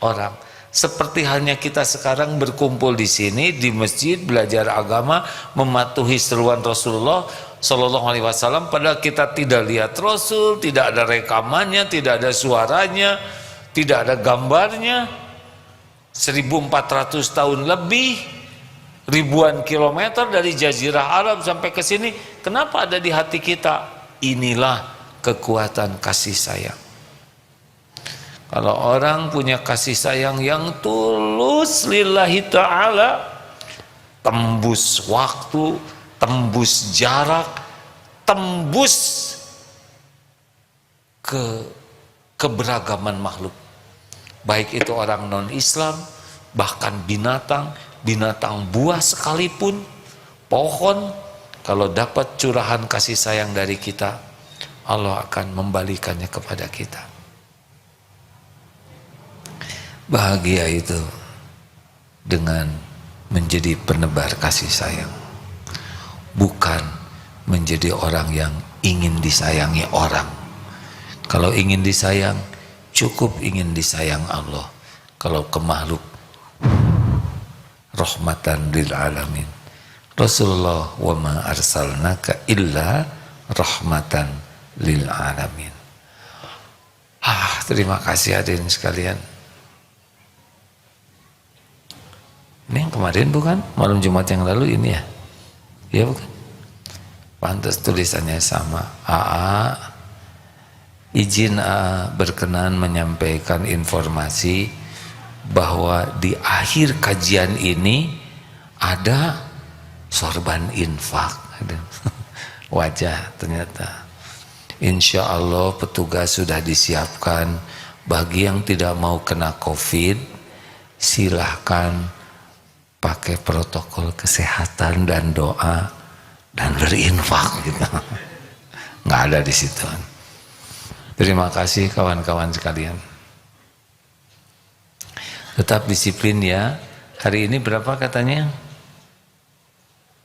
orang. Seperti halnya kita sekarang berkumpul di sini di masjid belajar agama, mematuhi seruan Rasulullah Shallallahu Alaihi Wasallam. Padahal kita tidak lihat Rasul, tidak ada rekamannya, tidak ada suaranya, tidak ada gambarnya. 1400 tahun lebih, ribuan kilometer dari Jazirah Arab sampai ke sini. Kenapa ada di hati kita? Inilah kekuatan kasih sayang. Kalau orang punya kasih sayang yang tulus lillahi ta'ala, tembus waktu, tembus jarak, tembus ke keberagaman makhluk. Baik itu orang non-Islam, bahkan binatang buah sekalipun, pohon, kalau dapat curahan kasih sayang dari kita, Allah akan membalikannya kepada kita. Bahagia itu dengan menjadi penebar kasih sayang, bukan menjadi orang yang ingin disayangi orang. Kalau ingin disayang, cukup ingin disayang Allah. Kalau ke makhluk, rahmatan lil alamin. Rasulullah wa ma arsalnaka illa rahmatan lil alamin. Terima kasih hadirin sekalian. Ini yang kemarin bukan? Malam Jumat yang lalu ini ya? Iya bukan? Pantas tulisannya sama. AA Izin berkenan menyampaikan informasi bahwa di akhir kajian ini ada sorban infak. Wajah ternyata. Insya Allah petugas sudah disiapkan. Bagi yang tidak mau kena COVID, silahkan pakai protokol kesehatan dan doa dan berinfak gitu. Nggak ada di situ. Terima kasih kawan-kawan sekalian. Tetap disiplin ya. Hari ini berapa katanya?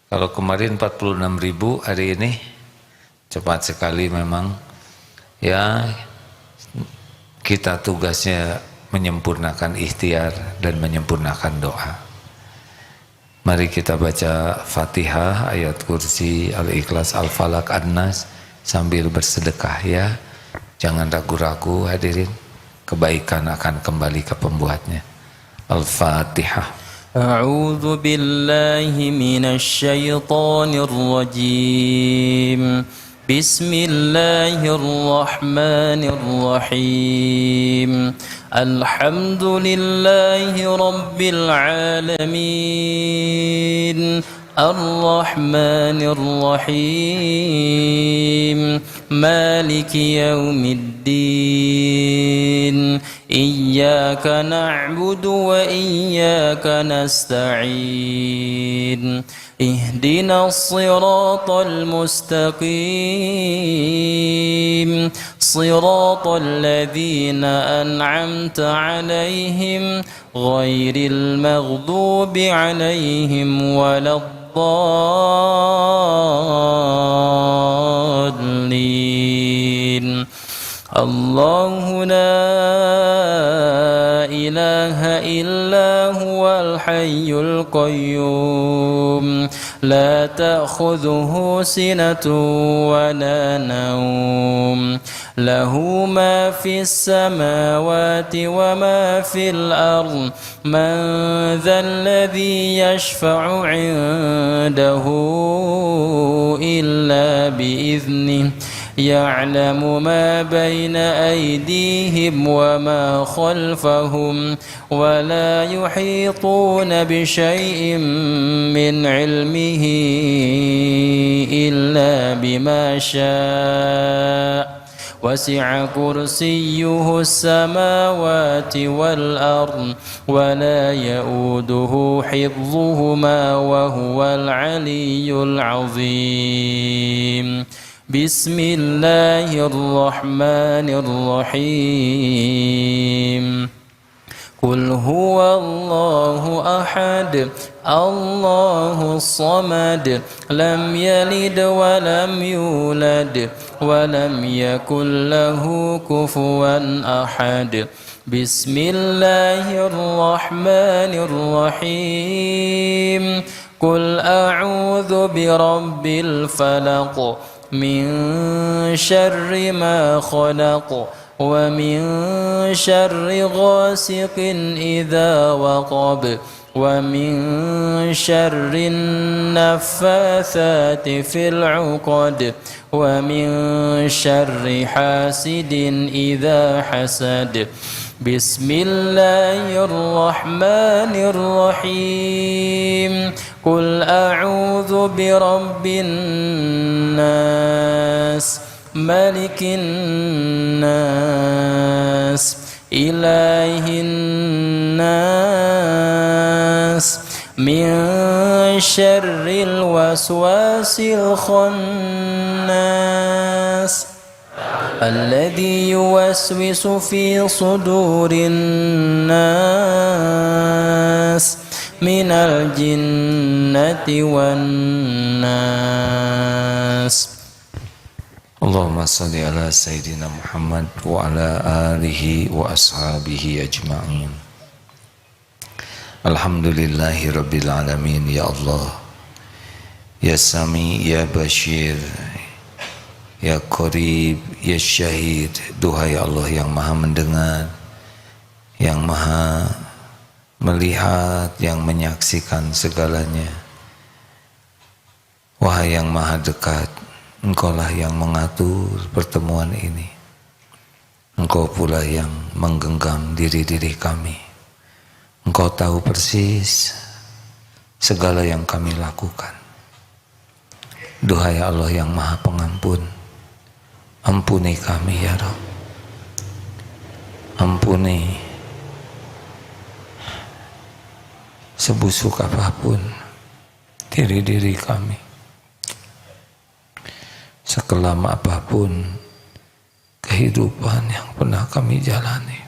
Kalau kemarin 46.000, hari ini cepat sekali memang. Ya, kita tugasnya menyempurnakan ikhtiar dan menyempurnakan doa. Mari kita baca Fatihah, ayat kursi, Al-Ikhlas, Al-Falaq, An-Nas sambil bersedekah ya. Jangan ragu-ragu hadirin, kebaikan akan kembali ke pembuatnya. Al-Fatihah. أعوذ بالله من الشيطان الرجيم بسم الله الرحمن الرحيم الحمد لله رب العالمين الرحمن الرحيم مالك يوم الدين إياك نعبد وإياك نستعين اهدنا الصراط المستقيم صراط الذين أنعمت عليهم غير المغضوب عليهم ولا الضالين الله لا إله إلا هو الحي القيوم لا تأخذه سنة ولا نوم له ما في السماوات وما في الأرض من ذا الذي يشفع عنده إلا بإذنه يعلم ما بين أيديهم وما خلفهم ولا يحيطون بشيء من علمه إلا بما شاء وسع كرسيه السماوات والأرض ولا يؤوده حفظهما وهو العلي العظيم بسم الله الرحمن الرحيم قل هو الله أحد الله الصمد لم يلد ولم يولد ولم يكن له كفوا أحد بسم الله الرحمن الرحيم قل أعوذ برب الفلق من شر ما خلق ومن شر غاسق إذا وقب ومن شر النفاثات في العقد ومن شر حاسد إذا حسد بسم الله الرحمن الرحيم قل أعوذ برب الناس ملك الناس إله الناس من شر الوسواس الخناس الذي يوسوس في صدور الناس من الجنة والناس Allahumma salli ala Sayyidina Muhammad wa ala alihi wa ashabihi ajma'in. Alhamdulillahi Rabbil Alamin. Ya Allah, Ya Sami, Ya Bashir, Ya Qarib, Ya Syahid. Duhai Allah yang maha mendengar, yang maha melihat, yang menyaksikan segalanya. Wahai yang maha dekat, Engkaulah yang mengatur pertemuan ini. Engkau pula yang menggenggam diri-diri kami. Engkau tahu persis segala yang kami lakukan. Duhai Allah yang Maha Pengampun, ampuni kami ya Rabb. Ampuni sebusuk apapun diri-diri kami, sekelam apapun kehidupan yang pernah kami jalani,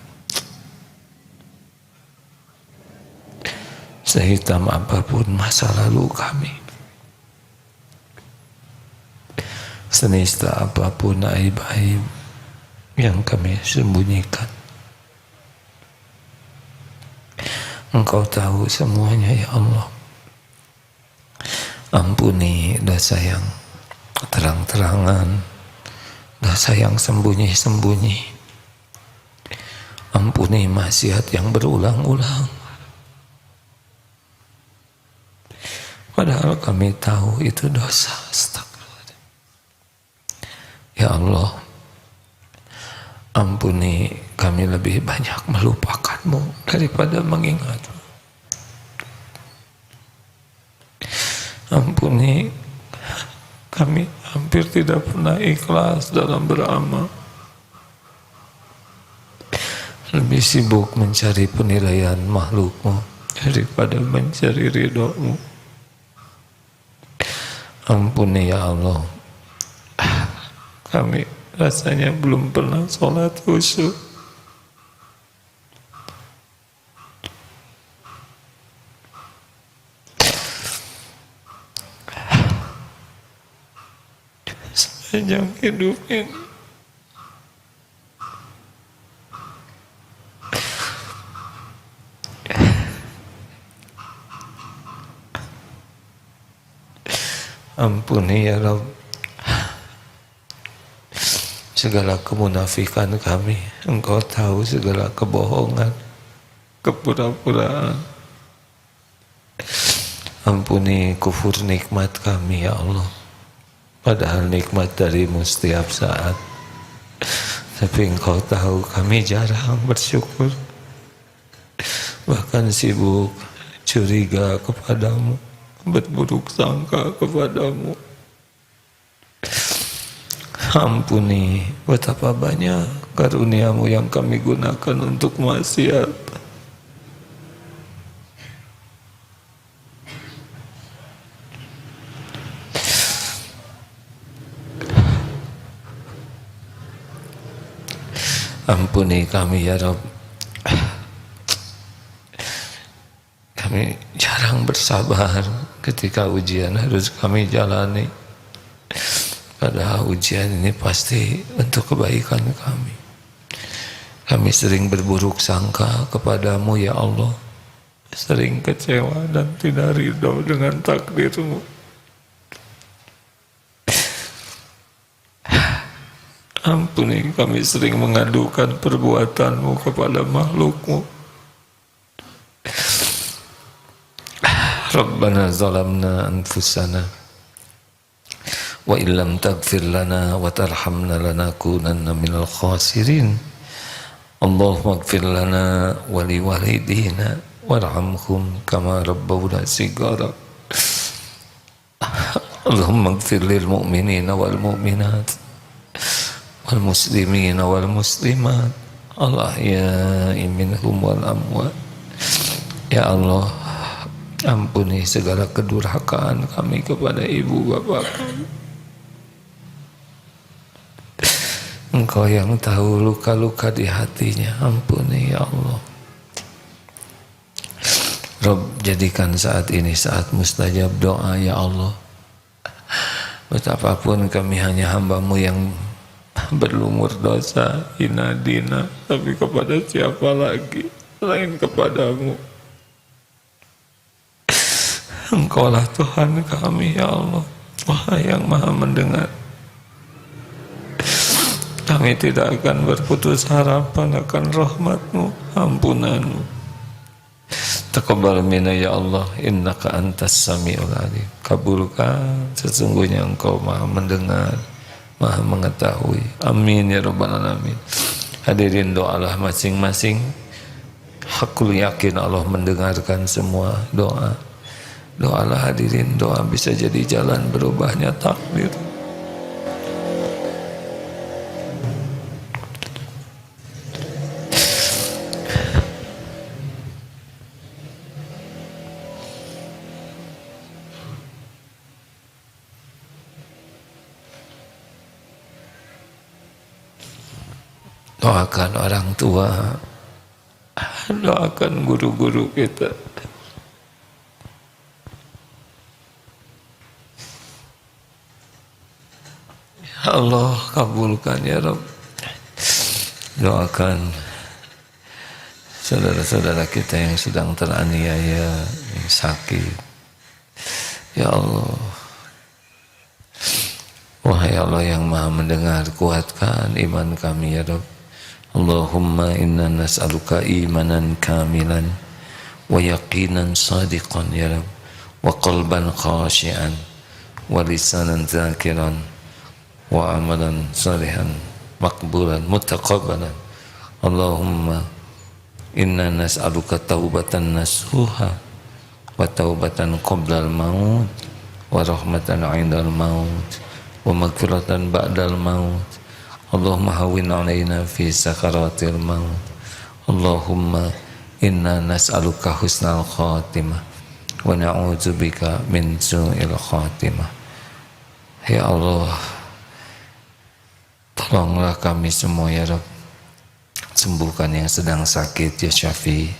sehitam apapun masa lalu kami, senista apapun aib-aib yang kami sembunyikan. Engkau tahu semuanya ya Allah. Ampuni dosa yang terang-terangan, dosa yang sembunyi-sembunyi. Ampuni maksiat yang berulang-ulang. Padahal kami tahu itu dosa. Astagfirullah. Ya Allah, ampuni kami lebih banyak melupakanmu daripada mengingatmu. Ampuni kami hampir tidak pernah ikhlas dalam beramal. Lebih sibuk mencari penilaian makhlukmu daripada mencari ridhomu. Ampuni ya Allah, kami rasanya belum pernah sholat khusyuk. Sepanjang hidup ini. Ampuni ya Rabb segala kemunafikan kami. Engkau tahu segala kebohongan, kepura-puraan. Ampuni kufur nikmat kami ya Allah. Padahal nikmat darimu setiap saat. Tapi Engkau tahu kami jarang bersyukur. Bahkan sibuk curiga kepadamu, berburuk sangka kepadamu. Ampuni betapa banyak karuniamu yang kami gunakan untuk maksiat. Ampuni kami ya Rabb. Kami jarang bersabar ketika ujian harus kami jalani. Padahal ujian ini pasti untuk kebaikan kami. Kami sering berburuk sangka kepadamu ya Allah. Sering kecewa dan tidak ridho dengan takdirmu. Ampuni kami sering mengadukan perbuatanmu kepada makhlukmu. Rabbana zalamna anfusana wa illam taghfir lana wa tarhamna lanakunanna minal khasirin. Allahumma ighfir lana wa liwalidina warhamhum kama rabbawna sigara. Allahumma ighfir lil mu'minina wal mu'minat wal muslimina wal muslimat al-ahya'i minhum wal amwat. Ya Allah, ampuni segala kedurhakaan kami kepada ibu bapa kami. Engkau yang tahu luka-luka di hatinya. Ampuni ya Allah. Rabb, jadikan saat ini saat mustajab doa ya Allah. Betapapun kami hanya hamba-Mu yang berlumur dosa, hina dina, tapi kepada siapa lagi selain kepadamu? Engkaulah Tuhan kami ya Allah, yang maha mendengar. Kami tidak akan berputus harapan akan rahmat-Mu, ampunan-Mu. Taqabbal minna ya Allah, innaka antas sami'ul alim. Kabulkan, sesungguhnya Engkau maha mendengar, maha mengetahui. Amin ya rabbal alamin. Hadirin doalah masing-masing. Hakul yakin Allah mendengarkan semua doa. Doalah hadirin, doa bisa jadi jalan berubahnya takdir. Doakan orang tua, doakan guru-guru kita. Ya Allah, kabulkan ya Rabb. Doakan saudara-saudara kita yang sedang teraniaya, yang sakit. Ya Allah, wahai Allah yang Maha mendengar, kuatkan iman kami ya Rabb. Allahumma inna nas'aluka imanan kamilan wa yaqinan sadiqan ya Rabb, wa qalban khashi'an wa lisanan zakiran wa amalan salihan maqbulan mutaqabbalan. Allahumma inna nas'aluka taubatan nasuha wa taubatan qoblal maut wa rahmatan 'indal maut wa maghfiratan ba'dal maut. Allahumma hawwin 'alaina fi sakaratil maut. Allahumma inna nas'aluka husnal khatimah wa na'udzubika min su'il khatimah. Ya Allah, tolonglah kami semua ya Rabb. Sembuhkan yang sedang sakit ya Syafi',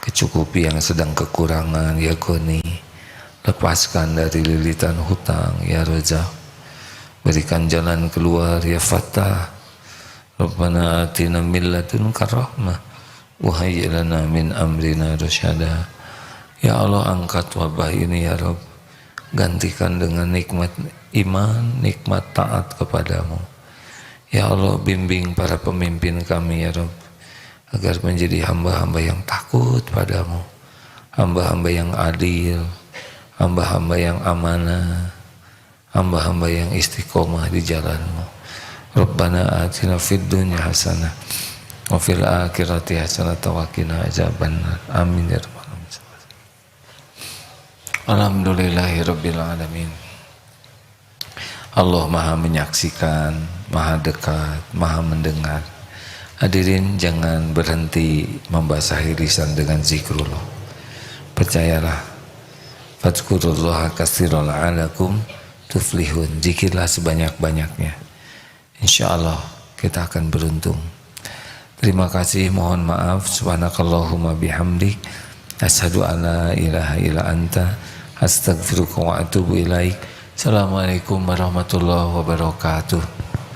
kecukupi yang sedang kekurangan ya Ghani, lepaskan dari lilitan hutang ya Razak. Berikan jalan keluar ya Fattah. Rabbana atina min ladunka rahmah wa hayyi lana min amrina rasyada. Ya Allah, angkat wabah ini ya Rabb. Gantikan dengan nikmat iman, nikmat taat kepadamu. Ya Allah, bimbing para pemimpin kami ya Rabb, agar menjadi hamba-hamba yang takut padamu, hamba-hamba yang adil, hamba-hamba yang amanah, hamba-hamba yang istiqomah di jalanmu. Rabbana atina fid dunya hasanah wa fil akhirati hasanah wa qina adzabannar. Amin ya rabbal alamin. Alhamdulillahirabbil alamin. Allah Maha menyaksikan, Maha dekat, Maha mendengar. Hadirin, jangan berhenti membasahi lisan dengan zikrullah. Percayalah, fadzkurullaha katsiran la'allakum tuflihun. Zikirlah sebanyak-banyaknya, insya Allah kita akan beruntung. Terima kasih, mohon maaf. Subhanakallahumma bihamdik, asyhadu an la ilaha illa anta, astaghfiruka wa atubu ilaik. Assalamualaikum warahmatullahi wabarakatuh.